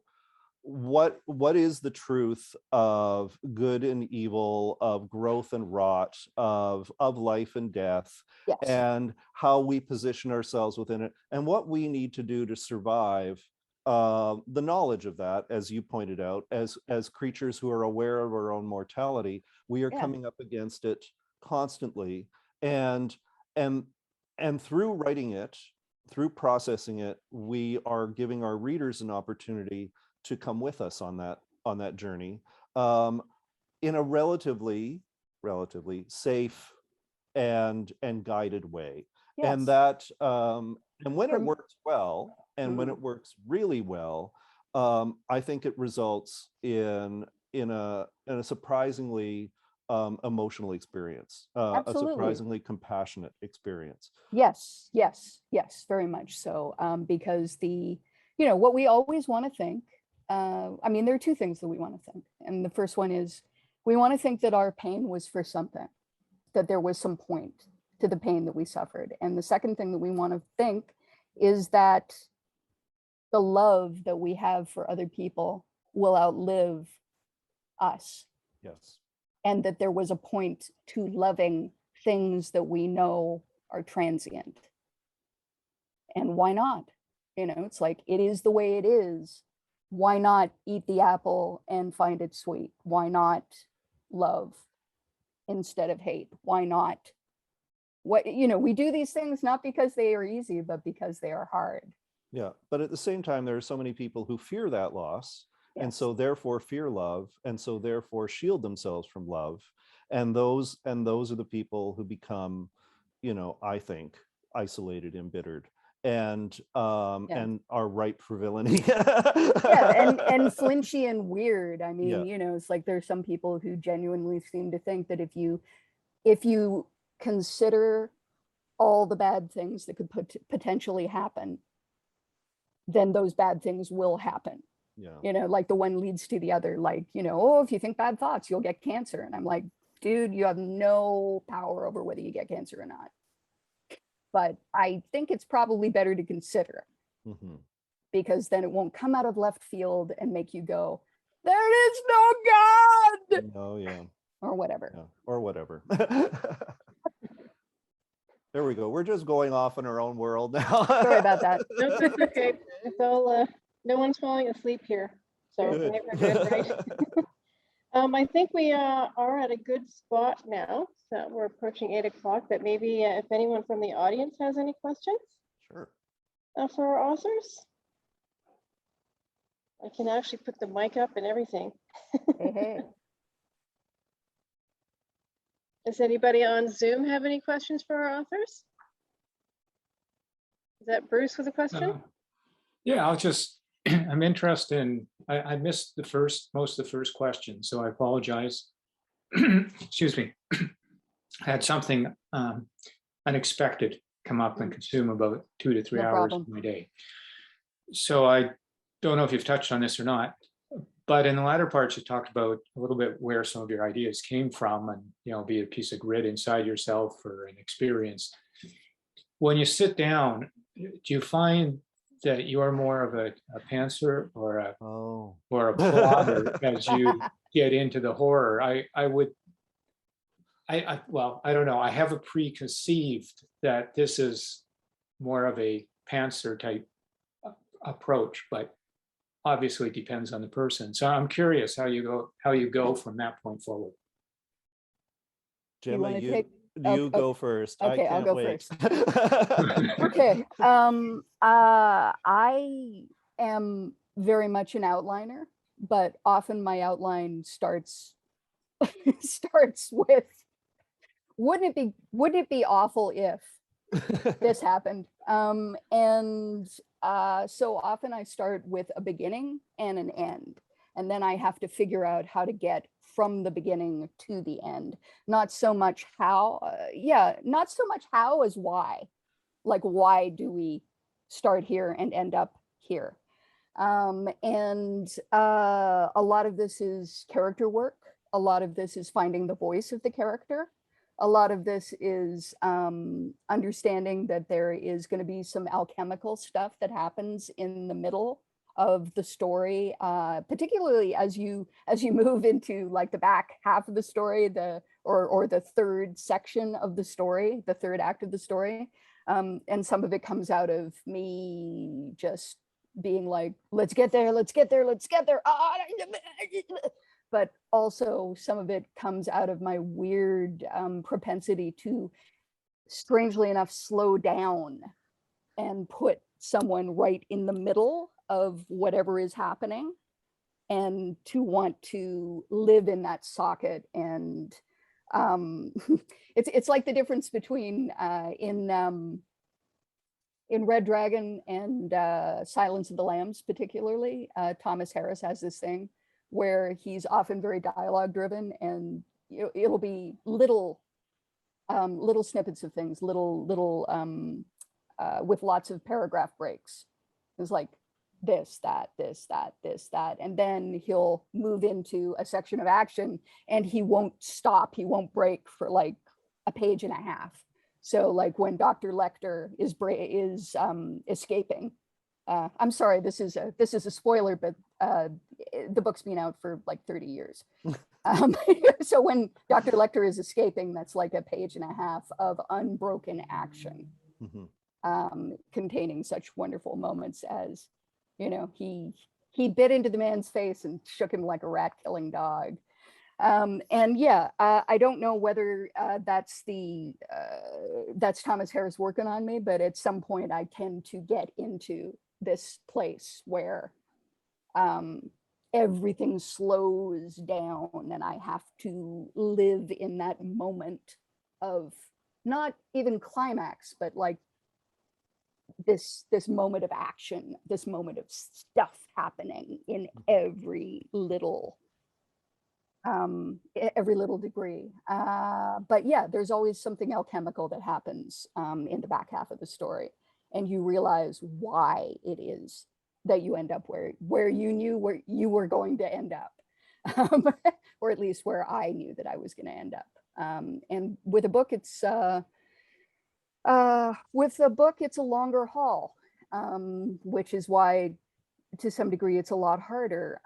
what is the truth of good and evil, of growth and rot, of life and death, Yes. and how we position ourselves within it, and what we need to do to survive the knowledge of that, as you pointed out, as creatures who are aware of our own mortality. We are coming up against it constantly, and through writing it, through processing it, we are giving our readers an opportunity to come with us on that journey, in a relatively safe and guided way. Yes. And that and when it works well, and when it works really well, I think it results in a surprisingly emotional experience, a surprisingly compassionate experience. Yes, very much so. Because what we always want to think, I mean, there are two things that we want to think. And the first one is we want to think that our pain was for something, that there was some point to the pain that we suffered. And the second thing that we want to think is that the love that we have for other people will outlive us. Yes. And that there was a point to loving things that we know are transient. And why not? You know, it's like, it is the way it is. Why not eat the apple and find it sweet? Why not love instead of hate? Why not? We do these things not because they are easy, but because they are hard. Yeah, but at the same time, there are so many people who fear that loss, and so therefore fear love, and so therefore shield themselves from love. And those are the people who become, I think, isolated, embittered, and are ripe for villainy. and flinchy and weird. I mean, it's like there's some people who genuinely seem to think that if you consider all the bad things that could potentially happen, then those bad things will happen. Yeah. Like the one leads to the other, like, if you think bad thoughts, you'll get cancer. And I'm like, dude, you have no power over whether you get cancer or not. But I think it's probably better to consider, because then it won't come out of left field and make you go, there is no God. Oh, yeah. Or whatever. Yeah. Or whatever. There we go. We're just going off in our own world now. Sorry about that. No, it's okay. It's all, no one's falling asleep here. So we're good, right? I think we are at a good spot now. So we're approaching 8 o'clock, but maybe if anyone from the audience has any questions. Sure. For our authors. I can actually put the mic up and everything. Hey. Does anybody on Zoom have any questions for our authors? Is that Bruce with a question? Yeah, I'm interested in, I missed most of the first question, so I apologize. Excuse me. I had something unexpected come up and consume about 2 to 3 hours of my day. So I don't know if you've touched on this or not, but in the latter parts, you talked about a little bit where some of your ideas came from, and be a piece of grit inside yourself or an experience. When you sit down, do you find that you are more of a Panzer or a plodder as you get into the horror? Well, I don't know. I have a preconceived that this is more of a Panzer type approach, but obviously it depends on the person. So I'm curious how you go from that point forward. Gemma, You go first. Okay, I I'll can't go wait. Okay. I am very much an outliner, but often my outline starts starts with, wouldn't it be awful if this happened? So often I start with a beginning and an end, and then I have to figure out how to get from the beginning to the end. Not so much how, not so much how as why. Like, why do we start here and end up here? A lot of this is character work. A lot of this is finding the voice of the character. A lot of this is understanding that there is going to be some alchemical stuff that happens in the middle of the story, particularly as you move into like the back half of the story, or the third section of the story, the third act of the story. And some of it comes out of me just being like, let's get there, let's get there, let's get there. But also some of it comes out of my weird propensity to, strangely enough, slow down and put someone right in the middle of whatever is happening, and to want to live in that socket. And it's like the difference between in Red Dragon and Silence of the Lambs, particularly, Thomas Harris has this thing where he's often very dialogue driven, and it'll be little snippets of things, with lots of paragraph breaks. It's like this, that, this, that, this, that. And then he'll move into a section of action and he won't stop, he won't break for like a page and a half. So like when Dr. Lecter is escaping, I'm sorry, this is a spoiler, but the book's been out for like 30 years. So when Dr. Lecter is escaping, that's like a page and a half of unbroken action, containing such wonderful moments as, he bit into the man's face and shook him like a rat-killing dog. I don't know whether that's Thomas Harris working on me, but at some point I tend to get into this place where everything slows down and I have to live in that moment of not even climax, but like this moment of action, this moment of stuff happening in every little degree. But yeah, there's always something alchemical that happens in the back half of the story, and you realize why it is that you end up where you knew where you were going to end up, or at least where I knew that I was going to end up. And with a book, it's a longer haul, which is why, to some degree, it's a lot harder.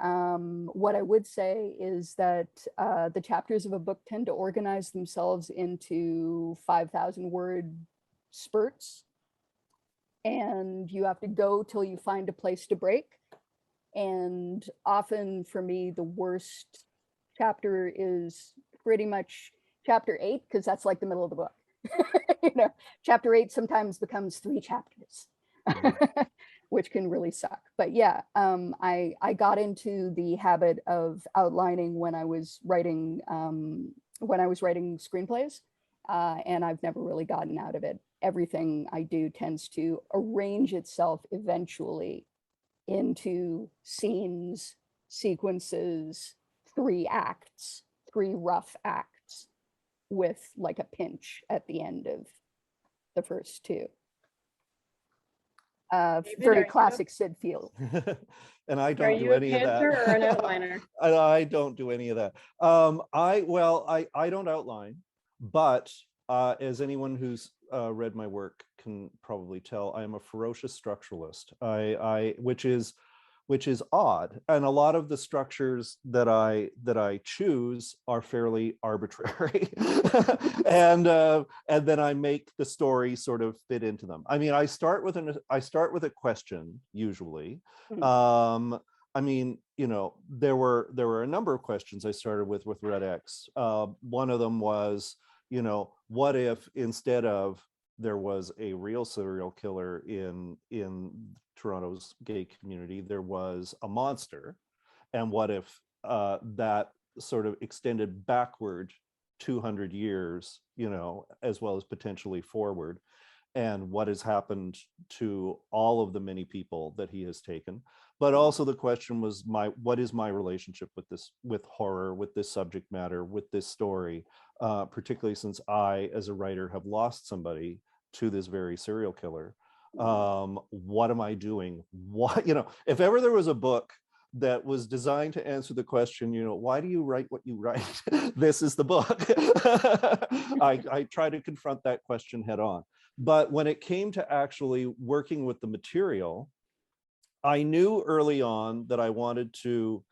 What I would say is that the chapters of a book tend to organize themselves into 5,000 word spurts, and you have to go till you find a place to break. And often for me, the worst chapter is pretty much chapter 8, because that's like the middle of the book. Chapter 8 sometimes becomes 3 chapters. Which can really suck. But yeah, I got into the habit of outlining when I was writing screenplays, and I've never really gotten out of it. Everything I do tends to arrange itself eventually into scenes, sequences, 3 acts, 3 rough acts, with like a pinch at the end of the first 2. Very classic Sid Field. And I don't do any of that. Are you a pantser or an outliner? I don't do any of that. I don't outline, but as anyone who's read my work can probably tell, I am a ferocious structuralist. Which is odd, and a lot of the structures that I choose are fairly arbitrary, and then I make the story sort of fit into them. I mean, I start with a question usually. I mean, there were a number of questions I started with Red X. One of them was, what if instead of there was a real serial killer in Toronto's gay community, there was a monster, and what if that sort of extended backward 200 years, you know, as well as potentially forward, and what has happened to all of the many people that he has taken. But also the question was, what is my relationship with this, with horror, with this subject matter, with this story, particularly since I, as a writer, have lost somebody to this very serial killer. What am I doing? What, you know, if ever there was a book that was designed to answer the question, you know, why do you write what you write? This is the book. I try to confront that question head on. But when it came to actually working with the material, I knew early on that I wanted to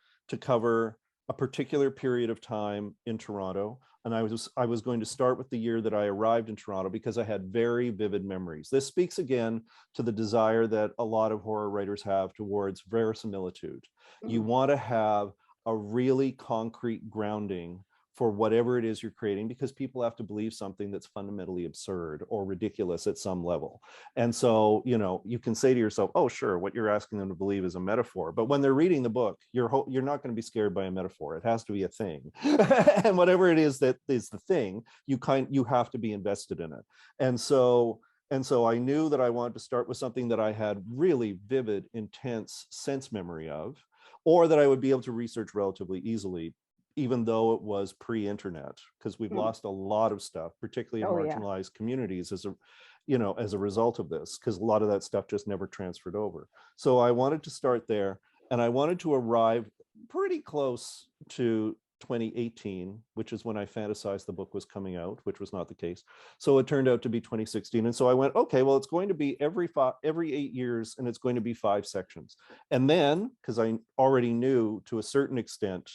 cover a particular period of time in Toronto. And I was going to start with the year that I arrived in Toronto because I had very vivid memories. This speaks again to the desire that a lot of horror writers have towards verisimilitude. You want to have a really concrete grounding for whatever it is you're creating, because people have to believe something that's fundamentally absurd or ridiculous at some level. And so, you know, you can say to yourself, oh, sure, what you're asking them to believe is a metaphor. But when they're reading the book, you're not going to be scared by a metaphor. It has to be a thing. And whatever it is that is the thing, you have to be invested in it. And so I knew that I wanted to start with something that I had really vivid, intense sense memory of, or that I would be able to research relatively easily, even though it was pre-internet, because we've lost a lot of stuff, particularly in marginalized communities as a result of this, because a lot of that stuff just never transferred over. So I wanted to start there, and I wanted to arrive pretty close to 2018, which is when I fantasized the book was coming out, which was not the case. So it turned out to be 2016. And so I went, okay, well, it's going to be every 8 years, and it's going to be 5 sections. And then, because I already knew to a certain extent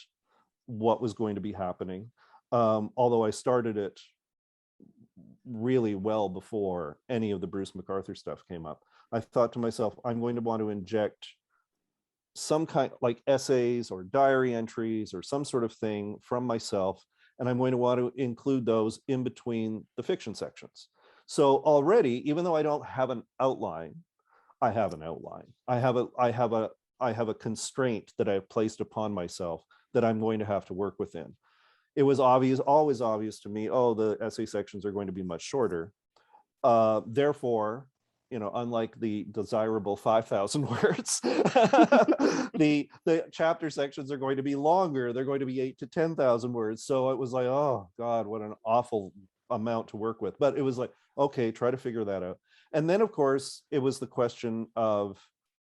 what was going to be happening, although I started it really well before any of the Bruce MacArthur stuff came up, I thought to myself, I'm going to want to inject some kind, like essays or diary entries or some sort of thing from myself, and I'm going to want to include those in between the fiction sections. So already, even though I don't have an outline, I have an outline. I have a constraint that I've placed upon myself that I'm going to have to work within. It was always obvious to me, oh, the essay sections are going to be much shorter. Therefore, you know, unlike the desirable 5,000 words, the chapter sections are going to be longer. They're going to be 8,000 to 10,000 words. So it was like, oh God, what an awful amount to work with. But it was like, okay, try to figure that out. And then of course, it was the question of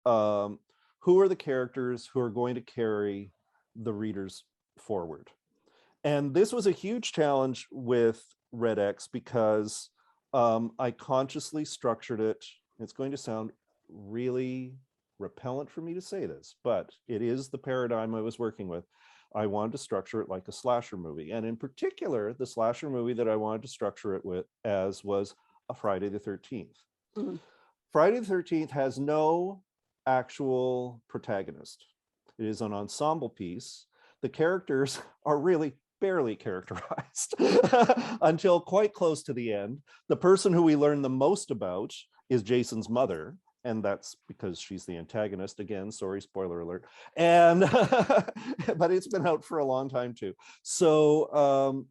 who are the characters who are going to carry the readers forward. And this was a huge challenge with Red X because I consciously structured it. It's going to sound really repellent for me to say this, but it is the paradigm I was working with. I wanted to structure it like a slasher movie. And in particular, the slasher movie that I wanted to structure it with as was a Friday the 13th. Mm-hmm. Friday the 13th has no actual protagonist. It is an ensemble piece. The characters are really barely characterized until quite close to the end. The person who we learn the most about is Jason's mother, and that's because she's the antagonist. Again, sorry, spoiler alert. And but it's been out for a long time too. So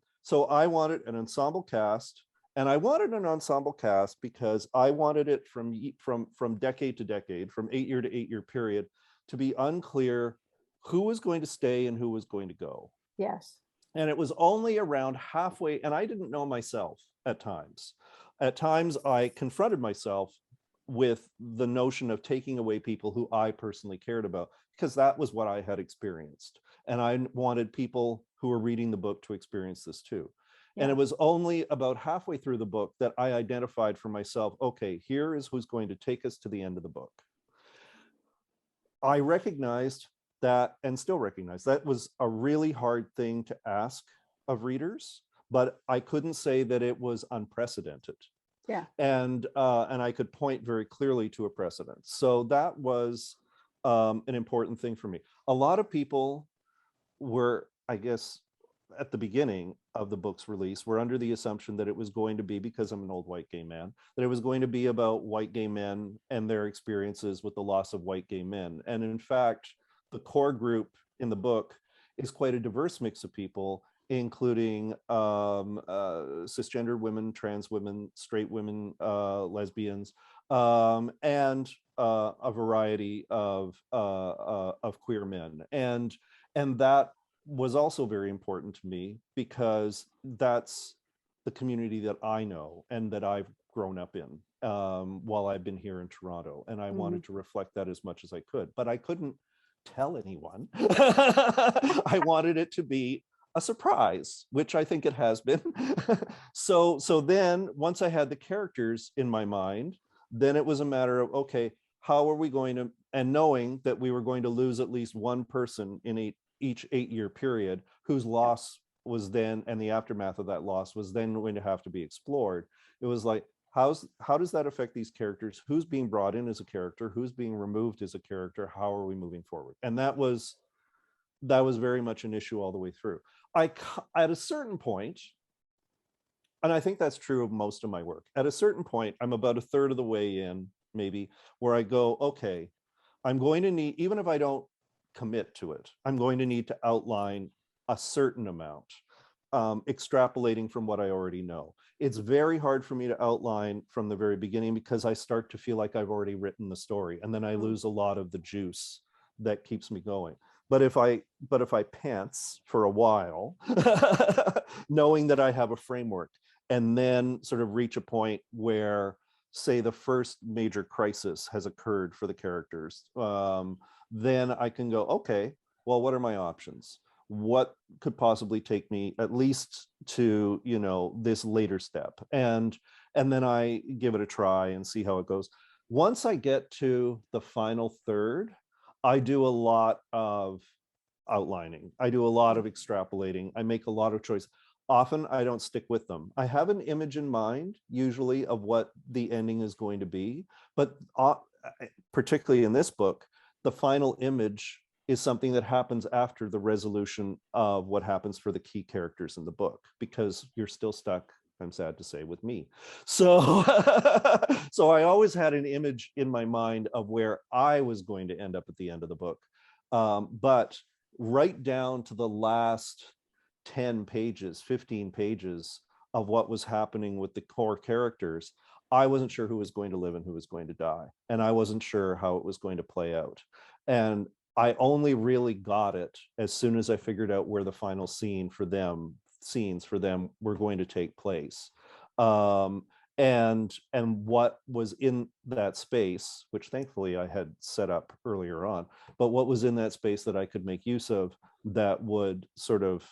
I wanted an ensemble cast, and I wanted an ensemble cast because I wanted it from decade to decade, from 8-year to 8-year period, to be unclear who was going to stay and who was going to go. Yes. And it was only around halfway, and I didn't know myself at times. At times, I confronted myself with the notion of taking away people who I personally cared about, because that was what I had experienced. And I wanted people who were reading the book to experience this too. Yeah. And it was only about halfway through the book that I identified for myself, okay, here is who's going to take us to the end of the book. I recognized that, and still recognize, that was a really hard thing to ask of readers, but I couldn't say that it was unprecedented. Yeah. And I could point very clearly to a precedent. So that was an important thing for me. A lot of people were, I guess, at the beginning of the book's release were under the assumption that it was going to be, because I'm an old white gay man, that it was going to be about white gay men and their experiences with the loss of white gay men. And in fact, the core group in the book is quite a diverse mix of people, including cisgender women, trans women, straight women, lesbians, and a variety of queer men. And that was also very important to me, because that's the community that I know and that I've grown up in while I've been here in Toronto. And I wanted to reflect that as much as I could, but I couldn't tell anyone. I wanted it to be a surprise, which I think it has been. So then once I had the characters in my mind, then it was a matter of, okay, how are we going to, and knowing that we were going to lose at least one person in each 8-year period, whose loss was then, and the aftermath of that loss was then going to have to be explored. It was like, how does that affect these characters? Who's being brought in as a character? Who's being removed as a character? How are we moving forward? And that was very much an issue all the way through. At a certain point, and I think that's true of most of my work, at a certain point, I'm about a third of the way in, maybe, where I go, okay, I'm going to need, even if I don't commit to it, I'm going to need to outline a certain amount, extrapolating from what I already know. It's very hard for me to outline from the very beginning, because I start to feel like I've already written the story, and then I lose a lot of the juice that keeps me going. But if I pants for a while, knowing that I have a framework, and then sort of reach a point where, say, the first major crisis has occurred for the characters, then I can go, okay, well, what are my options? What could possibly take me at least to, you know, this later step? And then I give it a try and see how it goes. Once I get to the final third, I do a lot of outlining. I do a lot of extrapolating. I make a lot of choices. Often I don't stick with them. I have an image in mind, usually, of what the ending is going to be, but particularly in this book, the final image is something that happens after the resolution of what happens for the key characters in the book, because you're still stuck, I'm sad to say, with me. So, so I always had an image in my mind of where I was going to end up at the end of the book. But right down to the last 10 pages, 15 pages of what was happening with the core characters, I wasn't sure who was going to live and who was going to die. And I wasn't sure how it was going to play out. And I only really got it as soon as I figured out where the final scenes for them were going to take place. And what was in that space, which thankfully I had set up earlier on, but what was in that space that I could make use of, that would sort of,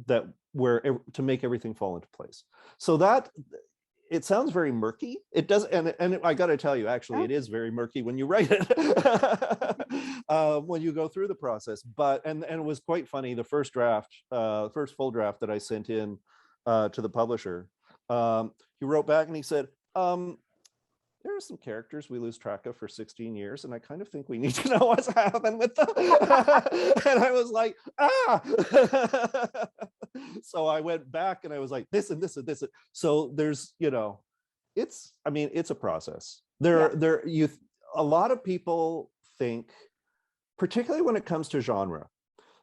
to make everything fall into place. So that, it sounds very murky. It does, and I got to tell you, actually, it is very murky when you write it, when you go through the process. But and it was quite funny. The first draft, first full draft that I sent in to the publisher, he wrote back and he said, there are some characters we lose track of for 16 years, and I kind of think we need to know what's happened with them. And I was like, So I went back and I was like, this and this and this. So there's, you know, it's a process. A lot of people think, particularly when it comes to genre,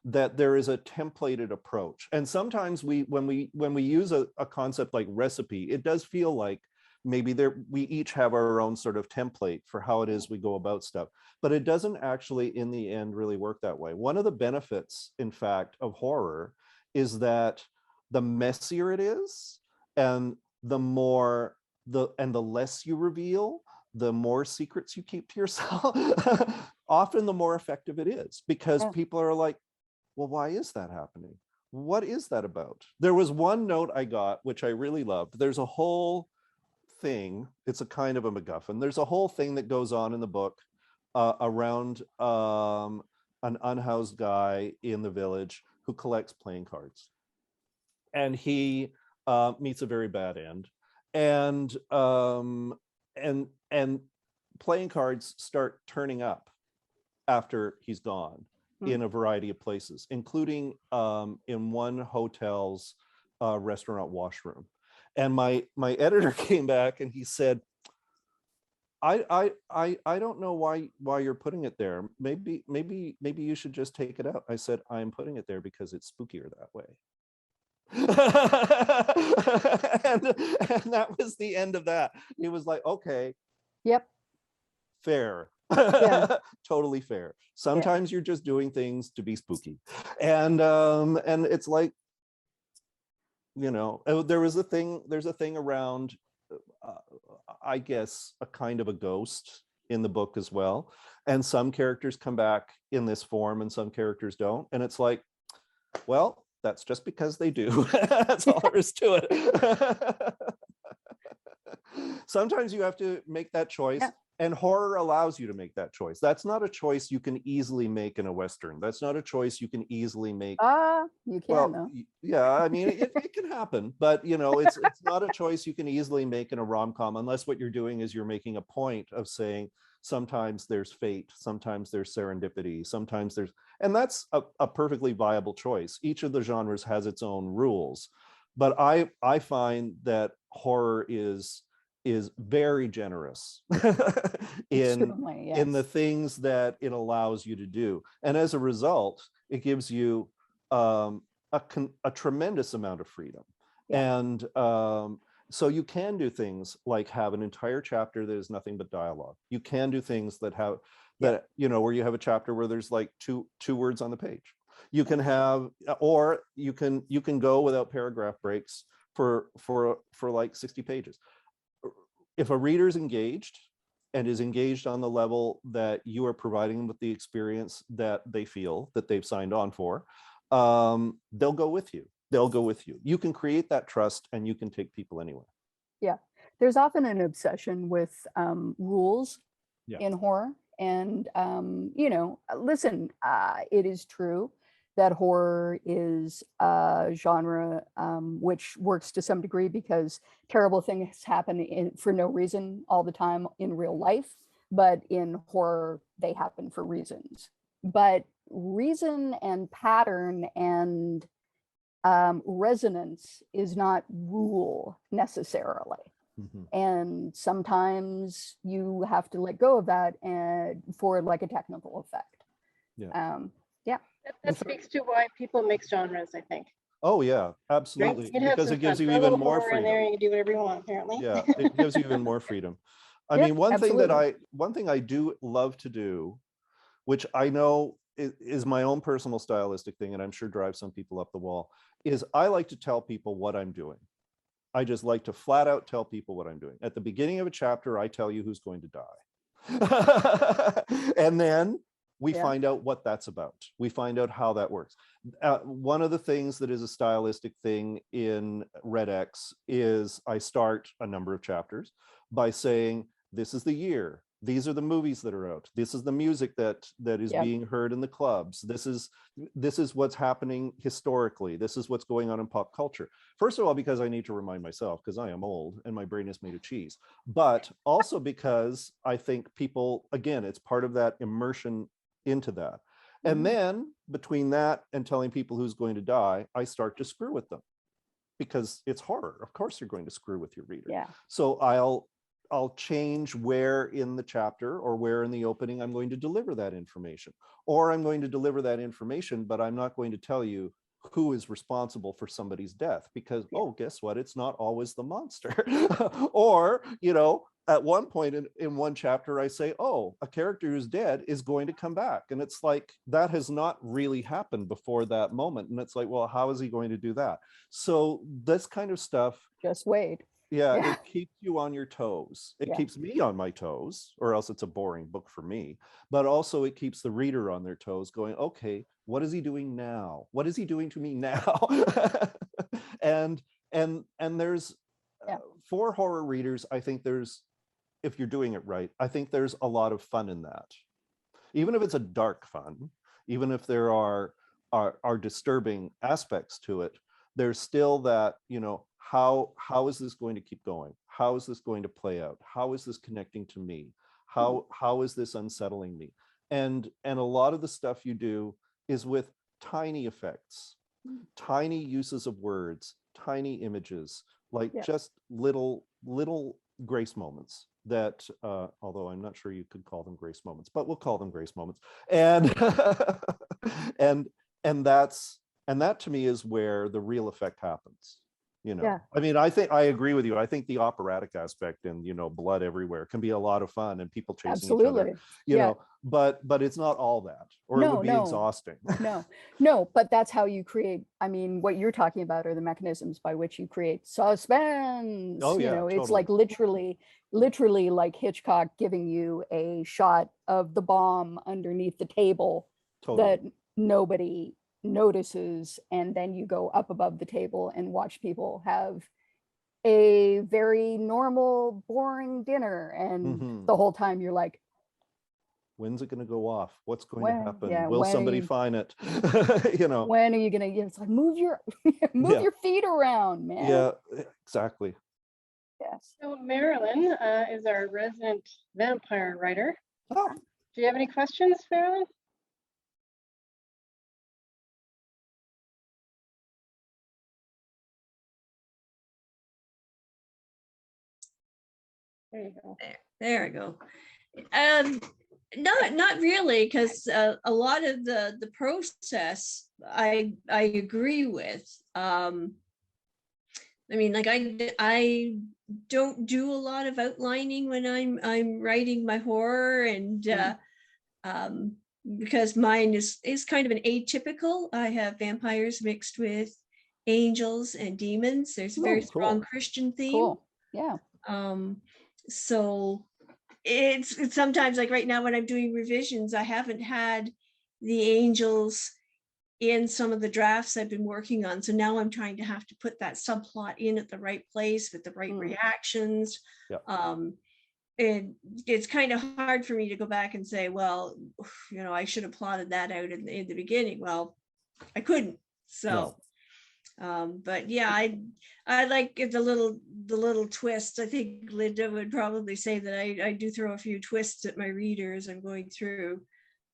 that there is a templated approach. And sometimes when we use a concept like recipe, it does feel like maybe we each have our own sort of template for how it is we go about stuff, but it doesn't actually in the end really work that way. One of the benefits, in fact, of horror is that the messier it is, and the less you reveal, the more secrets you keep to yourself, often the more effective it is, because people are like, well, why is that happening? What is that about? There was one note I got, which I really loved. There's a whole thing, it's a kind of a MacGuffin. There's a whole thing that goes on in the book around an unhoused guy in the village who collects playing cards. And he meets a very bad end. And playing cards start turning up after he's gone. in a variety of places, including in one hotel's restaurant washroom. And my editor came back and he said, I don't know why you're putting it there. Maybe you should just take it out. I said, I'm putting it there because it's spookier that way. and that was the end of that. He was like, okay, Yep. fair. Yeah. Totally fair. Sometimes you're just doing things to be spooky. And it's like, you know, there's a thing around I guess a kind of a ghost in the book as well. And some characters come back in this form and some characters don't. And it's like, well, that's just because they do. That's all there is to it. Sometimes you have to make that choice. Yeah. And horror allows you to make that choice. That's not a choice you can easily make in a Western. That's not a choice you can easily make. You can, though. Yeah, I mean, it can happen, but you know, it's not a choice you can easily make in a rom-com unless what you're doing is you're making a point of saying sometimes there's fate, sometimes there's serendipity, sometimes there's, and that's a perfectly viable choice. Each of the genres has its own rules, but I find that horror is very generous in the things that it allows you to do. And as a result, it gives you a tremendous amount of freedom. Yeah. And so you can do things like have an entire chapter that is nothing but dialogue. You can do things that have that, you know, where you have a chapter where there's like two words on the page. You can have, or you can go without paragraph breaks for like 60 pages. If a reader's engaged and is engaged on the level that you are providing them with the experience that they feel that they've signed on for, they'll go with you. They'll go with you. You can create that trust and you can take people anywhere. Yeah. There's often an obsession with rules in horror. And, you know, listen, it is true that horror is a genre which works to some degree because terrible things happen for no reason all the time in real life, but in horror, they happen for reasons. But reason and pattern and resonance is not rule necessarily. Mm-hmm. And sometimes you have to let go of that for like a technical effect. Yeah. That speaks to why people mix genres, I think. Oh yeah, absolutely. Because it gives you even more freedom. In there, you can do whatever you want, apparently. Yeah, it gives you even more freedom. I mean, one thing I do love to do, which I know is my own personal stylistic thing, and I'm sure drives some people up the wall, is I like to tell people what I'm doing. I just like to flat out tell people what I'm doing. At the beginning of a chapter, I tell you who's going to die. And then we find out what that's about. We find out how that works. One of the things that is a stylistic thing in Red X is I start a number of chapters by saying, this is the year. These are the movies that are out. This is the music that is being heard in the clubs. This is what's happening historically. This is what's going on in pop culture. First of all, because I need to remind myself, because I am old and my brain is made of cheese, but also because I think people, again, it's part of that immersion into that. And then between that and telling people who's going to die, I start to screw with them because it's horror. Of course you're going to screw with your reader. Yeah. So I'll change where in the chapter or where in the opening I'm going to deliver that information. Or I'm going to deliver that information, but I'm not going to tell you who is responsible for somebody's death because, oh, guess what? It's not always the monster. Or, you know, at one point in one chapter, I say, oh, a character who's dead is going to come back. And it's like, that has not really happened before that moment. And it's like, well, how is he going to do that? So this kind of stuff. Just wait. Yeah, it keeps you on your toes. It keeps me on my toes, or else it's a boring book for me. But also it keeps the reader on their toes going, okay, what is he doing now? What is he doing to me now? and there's, for horror readers, I think there's, if you're doing it right, I think there's a lot of fun in that. Even if it's a dark fun, even if there are disturbing aspects to it, there's still that, you know, how is this going to keep going? How is this going to play out? How is this connecting to me? How is this unsettling me? And a lot of the stuff you do is with tiny effects, tiny uses of words, tiny images, like just little grace moments that, although I'm not sure you could call them grace moments, but we'll call them grace moments. And and that to me is where the real effect happens. You know, I mean, I think I agree with you. I think the operatic aspect and, you know, blood everywhere can be a lot of fun and people chasing each other, you know, but it's not all that, or it would be exhausting. No, but that's how you create. I mean, what you're talking about are the mechanisms by which you create suspense. Oh, you yeah, know, totally. it's like literally like Hitchcock giving you a shot of the bomb underneath the table that nobody notices, and then you go up above the table and watch people have a very normal, boring dinner, and the whole time you're like, when's it going to go off? What's going to happen? Will when somebody find it? You know, when are you gonna? It's like, move your your feet around, man. Yeah, exactly. Yes. So Marilyn is our resident vampire writer. Oh. Do you have any questions, Marilyn? There you go. There we go. Not really, because a lot of the process I agree with. I mean, like I don't do a lot of outlining when I'm writing my horror, and because mine is kind of an atypical. I have vampires mixed with angels and demons. There's a very strong Christian theme. Yeah. So it's sometimes, like right now when I'm doing revisions, I haven't had the angels in some of the drafts I've been working on. So now I'm trying to have to put that subplot in at the right place with the right reactions. And it's kind of hard for me to go back and say, well, you know, I should have plotted that out in the beginning. Well, I couldn't. So but yeah, I like the little twists. I think Linda would probably say that I do throw a few twists at my reader as I'm going through,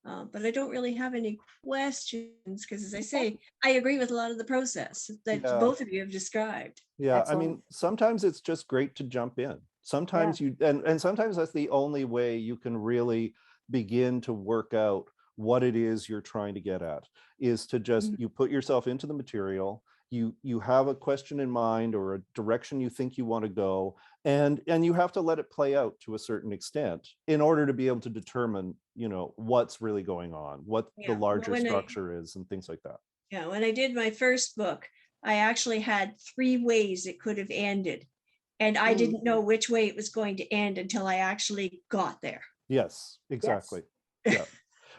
but I don't really have any questions, because, as I say, I agree with a lot of the process that both of you have described. I mean, sometimes it's just great to jump in. Sometimes you and sometimes that's the only way you can really begin to work out what it is you're trying to get at, is to just you put yourself into the material. You have a question in mind or a direction you think you want to go, and you have to let it play out to a certain extent in order to be able to determine, you know, what's really going on, what the larger structure is, and things like that. Yeah, when I did my first book, I actually had 3 ways it could have ended, and I didn't know which way it was going to end until I actually got there. Yes, exactly. Yeah.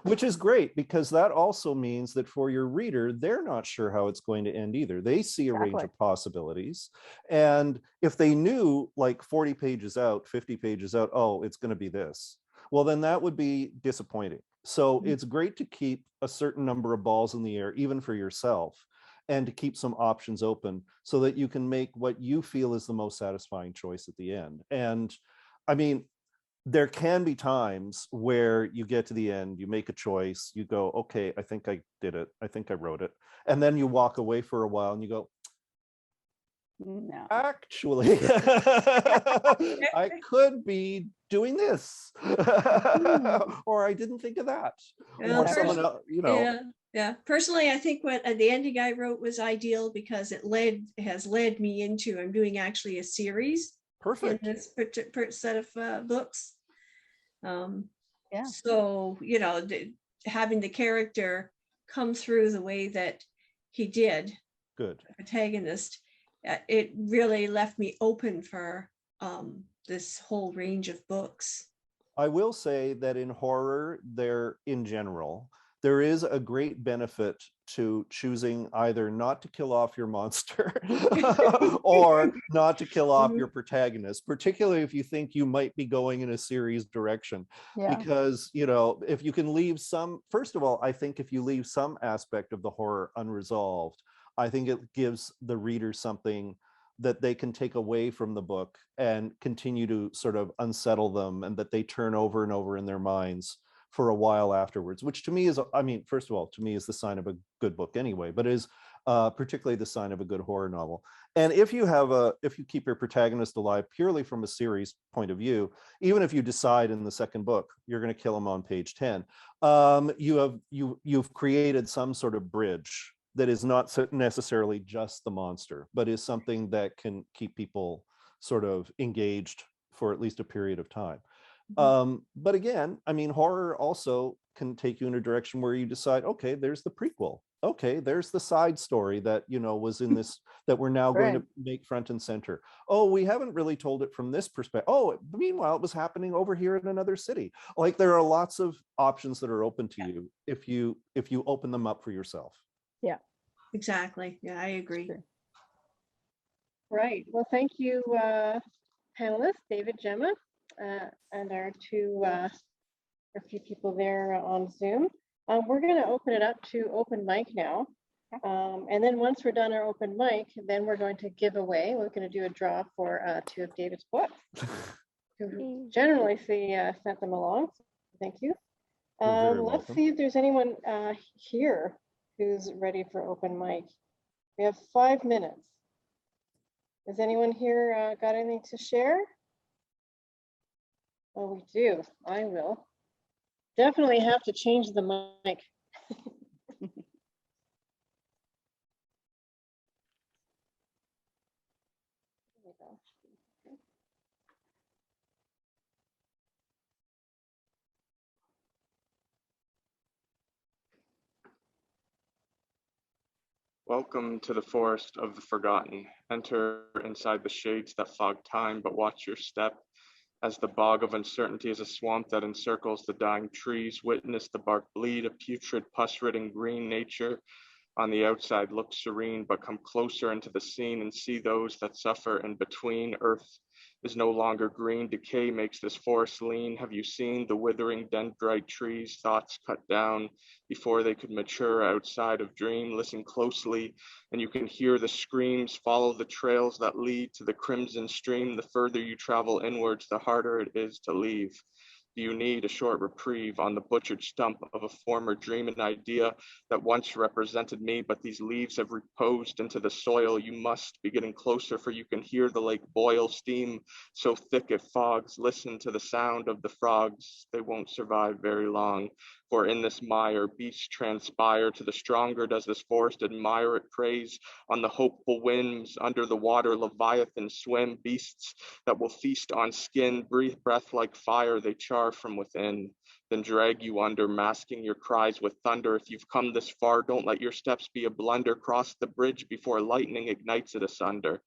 Which is great, because that also means that for your reader, they're not sure how it's going to end either. They see a range of possibilities. And if they knew, like 40 pages out, 50 pages out, oh, it's going to be this, well, then that would be disappointing. So it's great to keep a certain number of balls in the air, even for yourself, and to keep some options open so that you can make what you feel is the most satisfying choice at the end. And I mean, there can be times where you get to the end, you make a choice, you go, okay, I think I did it. I think I wrote it. And then you walk away for a while and you go, no, actually, I could be doing this. Or I didn't think of that. Or someone else, you know. Yeah. Personally, I think what the ending I wrote was ideal, because it has led me into, I'm doing actually a series. Perfect. In this set of books. So, you know, having the character come through the way that he did, the protagonist, it really left me open for this whole range of books. I will say that in horror, in general, there is a great benefit to choosing either not to kill off your monster or not to kill off your protagonist, particularly if you think you might be going in a series direction. Because, you know, if you can leave first of all, I think if you leave some aspect of the horror unresolved, I think it gives the reader something that they can take away from the book and continue to sort of unsettle them, and that they turn over and over in their minds for a while afterwards, which to me is, I mean, first of all, to me is the sign of a good book anyway, but is particularly the sign of a good horror novel. And if you keep your protagonist alive purely from a series point of view, even if you decide in the second book you're going to kill him on page 10, you've created some sort of bridge that is not necessarily just the monster, but is something that can keep people sort of engaged for at least a period of time. But again, I mean, horror also can take you in a direction where you decide, okay, there's the prequel. Okay, there's the side story that, you know, was in this, that we're now going to make front and center. Oh, we haven't really told it from this perspective. Oh, meanwhile, it was happening over here in another city. Like, there are lots of options that are open to you if you open them up for yourself. Yeah, Exactly. Yeah, I agree. Sure. Right. Well, thank you, panelists, David, Gemma, and our few people there on Zoom. We're going to open it up to open mic now. And then once we're done our open mic, then we're going to give away, we're going to do a draw for 2 of David's books, who generously sent them along. So thank you. You're very Let's welcome. see if there's anyone here who's ready for open mic. We have 5 minutes. Has anyone here got anything to share? Oh, we do. I will. Definitely have to change the mic. Welcome to the forest of the forgotten. Enter inside the shades that fog time, but watch your step. As the bog of uncertainty is a swamp that encircles the dying trees, witness the bark bleed, a putrid, pus-ridden green nature. On the outside looks serene, but come closer into the scene and see those that suffer in between. Earth is no longer green. Decay makes this forest lean. Have you seen the withering dendrite trees, thoughts cut down before they could mature outside of dream? Listen closely, and you can hear the screams. Follow the trails that lead to the crimson stream. The further you travel inwards, the harder it is to leave. Do you need a short reprieve on the butchered stump of a former dream, an idea that once represented me, but these leaves have reposed into the soil? You must be getting closer, for you can hear the lake boil, steam so thick it fogs. Listen to the sound of the frogs. They won't survive very long, for in this mire beasts transpire. To the stronger does this forest admire. It preys on the hopeful winds. Under the water leviathans swim, beasts that will feast on skin, breathe breath like fire. They char from within, then drag you under, masking your cries with thunder. If you've come this far, don't let your steps be a blunder. Cross the bridge before lightning ignites it asunder.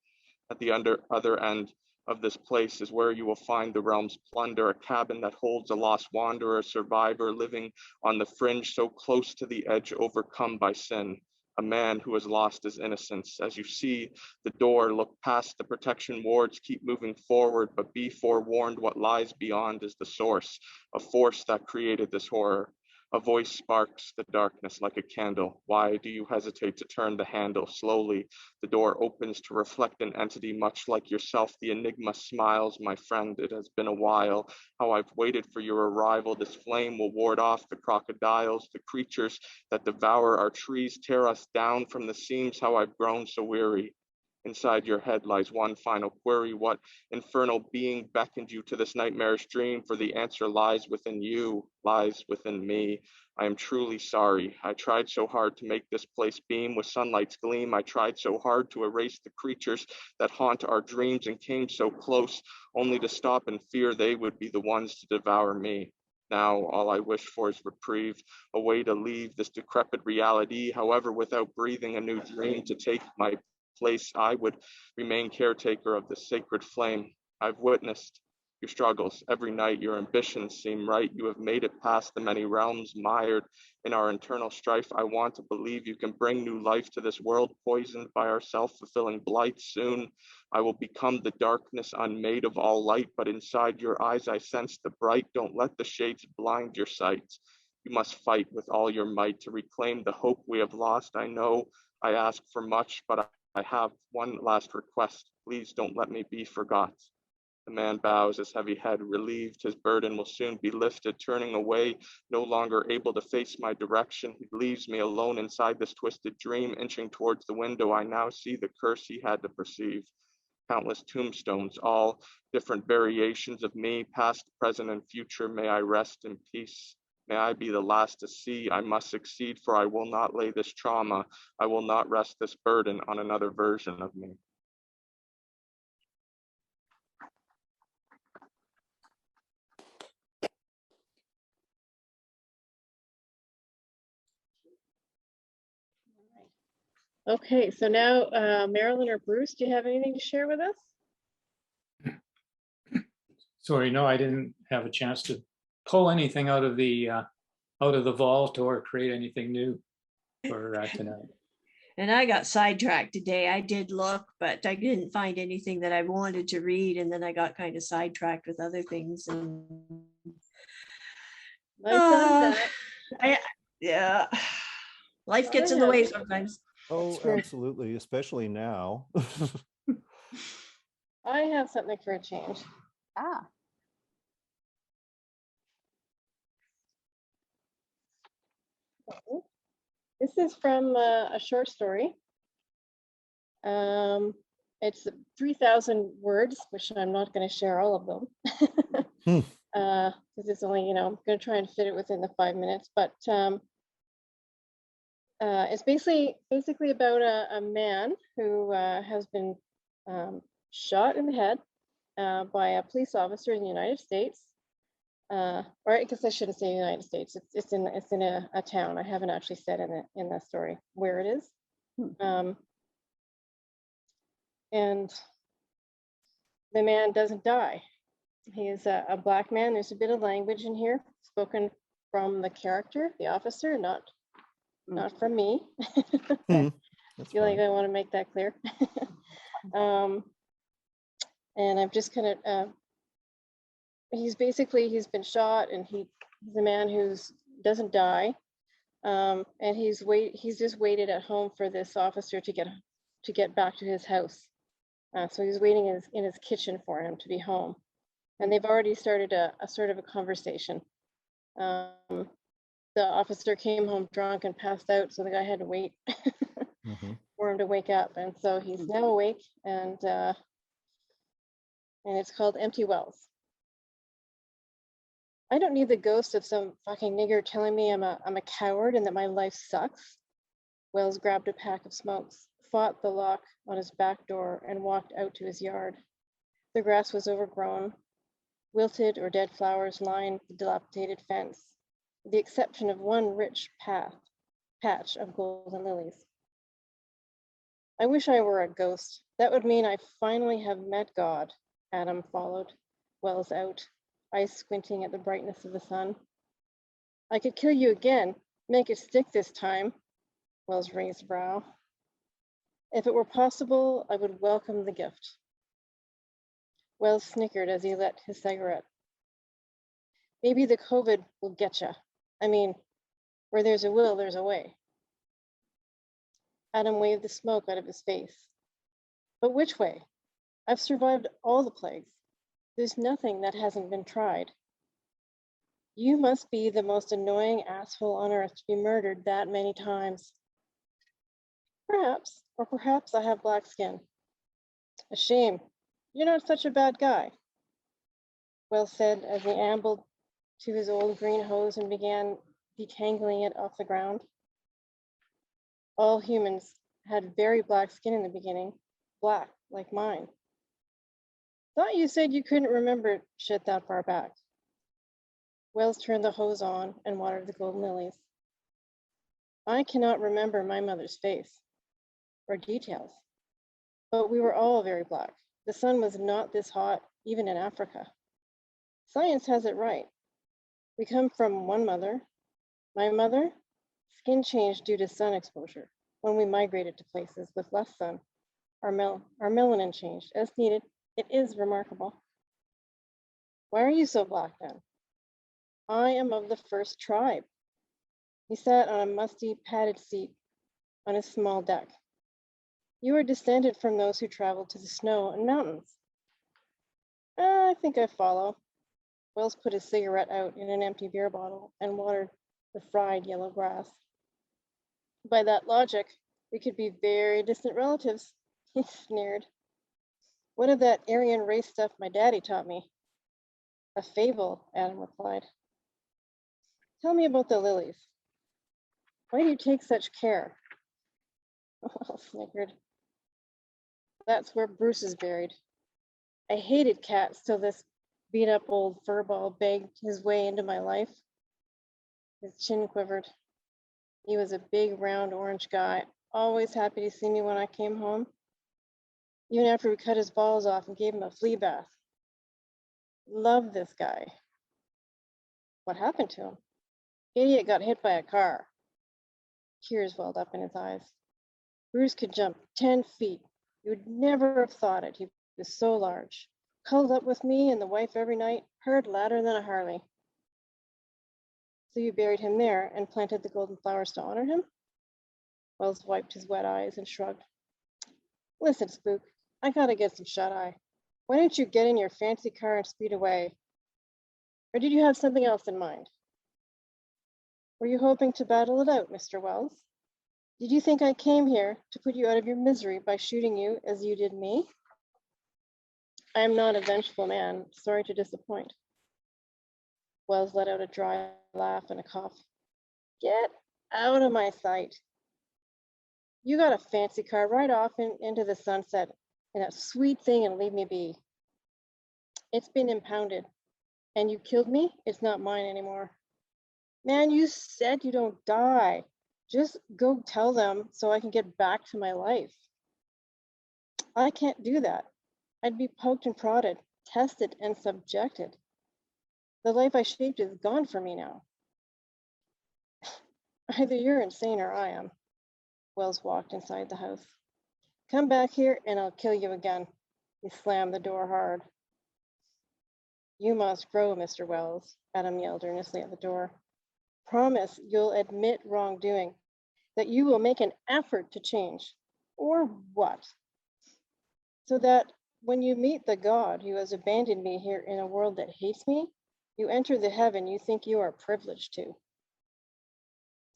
At the other end of this place is where you will find the realm's plunder, a cabin that holds a lost wanderer, a survivor living on the fringe, so close to the edge, overcome by sin. A man who has lost his innocence. As you see the door, look past the protection wards, keep moving forward, but be forewarned, what lies beyond is the source, a force that created this horror. A voice sparks the darkness like a candle. Why do you hesitate to turn the handle? Slowly, the door opens to reflect an entity much like yourself. The enigma smiles, my friend, it has been a while. How I've waited for your arrival. This flame will ward off the crocodiles, the creatures that devour our trees, tear us down from the seams. How I've grown so weary. Inside your head lies one final query. What infernal being beckoned you to this nightmarish dream? For the answer lies within you, lies within me. I am truly sorry. I tried so hard to make this place beam with sunlight's gleam. I tried so hard to erase the creatures that haunt our dreams and came so close, only to stop in fear they would be the ones to devour me. Now all I wish for is reprieve, a way to leave this decrepit reality. However, without breathing a new dream to take my place, I would remain caretaker of the sacred flame. I've witnessed your struggles every night. Your ambitions seem right. You have made it past the many realms, mired in our internal strife. I want to believe you can bring new life to this world, poisoned by our self-fulfilling blight. Soon I will become the darkness unmade of all light, but inside your eyes I sense the bright. Don't let the shades blind your sight. You must fight with all your might to reclaim the hope we have lost. I know I ask for much, but I have one last request. Please don't let me be forgot. The man bows, his heavy head relieved. His burden will soon be lifted. Turning away, no longer able to face my direction, he leaves me alone inside this twisted dream. Inching towards the window, I now see the curse he had to perceive. Countless tombstones, all different variations of me, past, present, and future. May I rest in peace. May I be the last to see. I must succeed, for I will not lay this trauma. I will not rest this burden on another version of me. Okay, so now Marilyn or Bruce, do you have anything to share with us? Sorry, no, I didn't have a chance to pull anything out of the vault or create anything new for tonight. And I got sidetracked today. I did look, but I didn't find anything that I wanted to read. And then I got kind of sidetracked with other things. And yeah, life gets in the way sometimes. Oh, absolutely, especially now. I have something for a change. Ah, This is from a short story. It's 3,000 words, which I'm not going to share all of them. Because it's only, I'm going to try and fit it within the 5 minutes. But it's basically about a man who has been shot in the head by a police officer in the United States. Or I guess I shouldn't say United States. It's in a town. I haven't actually said in the story where it is. And the man doesn't die. He is a black man. There's a bit of language in here spoken from the character, the officer, not from me. I feel like I want to make that clear. And I've just kind of he's been shot, and he's a man who doesn't die, and he's just waited at home for this officer to get back to his house. So he's waiting in his kitchen for him to be home, and they've already started a sort of a conversation. The officer came home drunk and passed out, so the guy had to wait for him to wake up, and so he's now awake, and it's called Empty Wells. I don't need the ghost of some fucking nigger telling me I'm a coward and that my life sucks. Wells grabbed a pack of smokes, fought the lock on his back door, and walked out to his yard. The grass was overgrown. Wilted or dead flowers lined the dilapidated fence, with the exception of one rich patch of golden lilies. I wish I were a ghost. That would mean I finally have met God. Adam followed Wells out, eyes squinting at the brightness of the sun. I could kill you again, make it stick this time. Wells raised a brow. If it were possible, I would welcome the gift. Wells snickered as he lit his cigarette. Maybe the COVID will get ya. I mean, where there's a will, there's a way. Adam waved the smoke out of his face. But which way? I've survived all the plagues. There's nothing that hasn't been tried. You must be the most annoying asshole on earth to be murdered that many times. Perhaps, or perhaps I have black skin. A shame. You're not such a bad guy. Wells said as he ambled to his old green hose and began detangling it off the ground. All humans had very black skin in the beginning, black like mine. Thought you said you couldn't remember shit that far back. Wells turned the hose on and watered the golden lilies. I cannot remember my mother's face or details, but we were all very black. The sun was not this hot, even in Africa. Science has it right. We come from one mother. My mother, skin changed due to sun exposure. When we migrated to places with less sun, our melanin changed as needed. It is remarkable. Why are you so black then? I am of the first tribe. He sat on a musty padded seat on his small deck. You are descended from those who traveled to the snow and mountains. I think I follow. Wells put his cigarette out in an empty beer bottle and watered the fried yellow grass. By that logic, we could be very distant relatives, he sneered. What of that Aryan race stuff my daddy taught me? A fable, Adam replied. Tell me about the lilies. Why do you take such care? Wells snickered. That's where Bruce is buried. I hated cats till this beat-up old furball begged his way into my life. His chin quivered. He was a big, round, orange guy, always happy to see me when I came home, even after we cut his balls off and gave him a flea bath. Loved this guy. What happened to him? Idiot got hit by a car. Tears welled up in his eyes. Bruce could jump 10 feet. You would never have thought it. He was so large. Cuddled up with me and the wife every night, purred louder than a Harley. So you buried him there and planted the golden flowers to honor him? Wells wiped his wet eyes and shrugged. Listen, Spook, I gotta get some shut-eye. Why don't you get in your fancy car and speed away? Or did you have something else in mind? Were you hoping to battle it out, Mr. Wells? Did you think I came here to put you out of your misery by shooting you as you did me? I am not a vengeful man, sorry to disappoint. Wells let out a dry laugh and a cough. Get out of my sight. You got a fancy car right off into the sunset in that sweet thing and leave me be. It's been impounded, and you killed me, it's not mine anymore. Man, you said you don't die. Just go tell them so I can get back to my life. I can't do that. I'd be poked and prodded, tested and subjected. The life I shaped is gone for me now. Either you're insane or I am. Wells walked inside the house. Come back here and I'll kill you again. He slammed the door hard. You must grow, Mr. Wells, Adam yelled earnestly at the door. Promise you'll admit wrongdoing, that you will make an effort to change. Or what? So that when you meet the God who has abandoned me here in a world that hates me, you enter the heaven you think you are privileged to.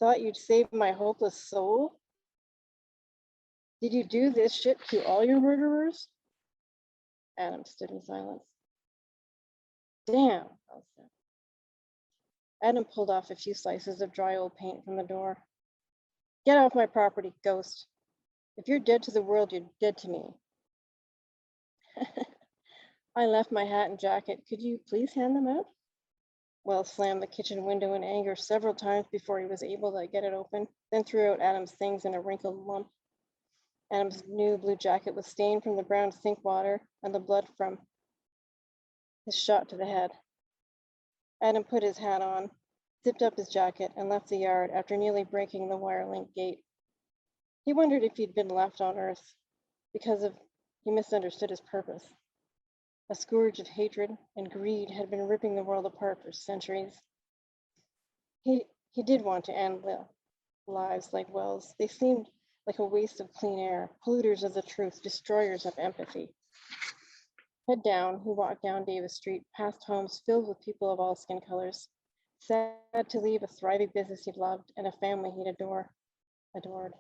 Thought you'd save my hopeless soul? Did you do this shit to all your murderers? Adam stood in silence. Damn, Wells said. Adam pulled off a few slices of dry old paint from the door. Get off my property, ghost. If you're dead to the world, you're dead to me. I left my hat and jacket. Could you please hand them out? Wells slammed the kitchen window in anger several times before he was able to get it open, then threw out Adam's things in a wrinkled lump. Adam's new blue jacket was stained from the brown sink water and the blood from his shot to the head. Adam put his hat on, zipped up his jacket, and left the yard after nearly breaking the wire link gate. He wondered if he'd been left on Earth because he misunderstood his purpose. A scourge of hatred and greed had been ripping the world apart for centuries. He did want to end lives like Wells. They seemed like a waste of clean air, polluters of the truth, destroyers of empathy. Head down, he walked down Davis Street, past homes filled with people of all skin colors, sad to leave a thriving business he'd loved and a family he'd adored.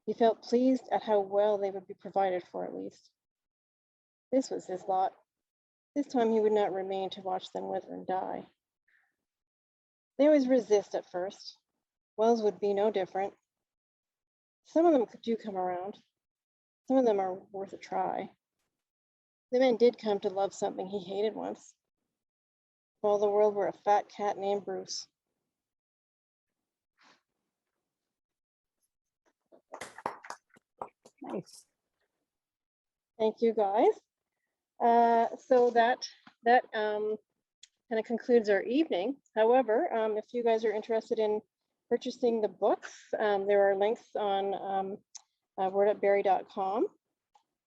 He felt pleased at how well they would be provided for, at least. This was his lot. This time he would not remain to watch them wither and die. They always resist at first. Wells would be no different. Some of them do come around. Some of them are worth a try. The man did come to love something he hated once. If all the world were a fat cat named Bruce. Nice. Thank you, guys. So that kind of concludes our evening. However, if you guys are interested in purchasing the books, there are links on wordupbarrie.com.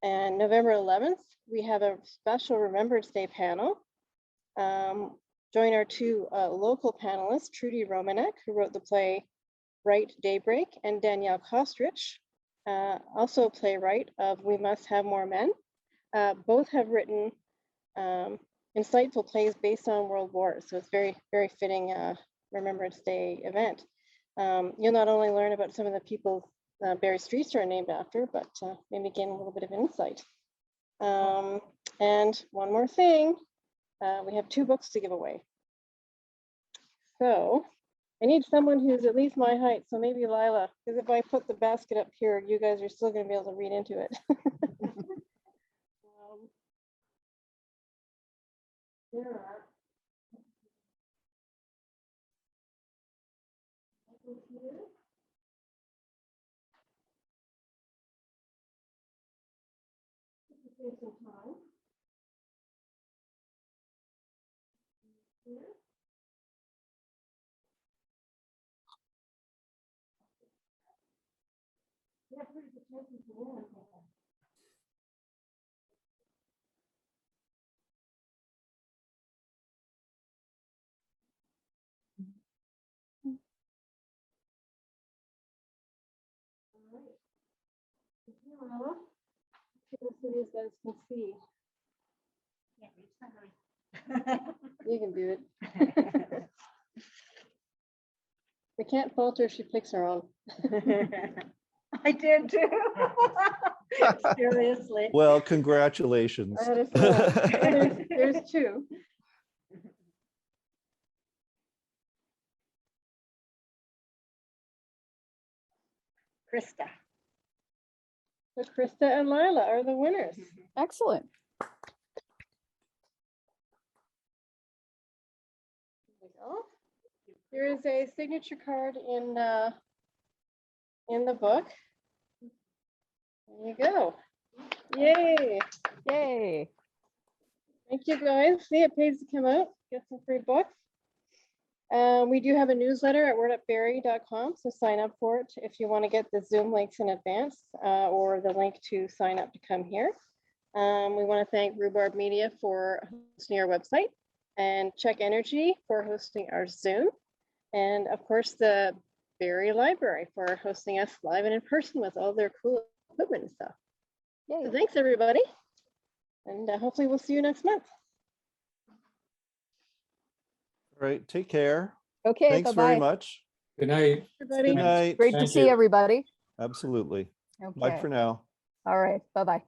And November 11th, we have a special Remembrance Day panel. Join our two local panelists, Trudy Romanek, who wrote the play Bright Daybreak, and Danielle Kostrich, also a playwright of We Must Have More Men. Both have written insightful plays based on world wars. So it's very, very fitting Remembrance Day event. You'll not only learn about some of the people Barrie streets are named after, but maybe gain a little bit of insight. And one more thing, we have 2 books to give away. So I need someone who's at least my height, so maybe Lila, because if I put the basket up here, you guys are still going to be able to read into it. There are. Some time. Here. Yeah, pretty good chances to win. All right. Well, so these guys can see. You can do it. We can't falter if she picks her own. I did too. Seriously. Well, congratulations. There's 2. Krista. So Krista and Lila are the winners. Excellent. There we go. There is a signature card in the book. There you go. Yay. Yay. Thank you guys. See, it pays to come out, get some free books. We do have a newsletter at wordupbarrie.com, so sign up for it if you want to get the Zoom links in advance or the link to sign up to come here. We want to thank Rhubarb Media for hosting our website and Check Energy for hosting our Zoom. And of course, the Barrie Library for hosting us live and in person with all their cool equipment and stuff. Yay. So thanks, everybody. And hopefully we'll see you next month. All right, take care. Okay, Thanks bye-bye. very much. Good night. Everybody. Good night. Great to Thank see you. everybody. Absolutely. Okay. Bye for now. All right, bye-bye.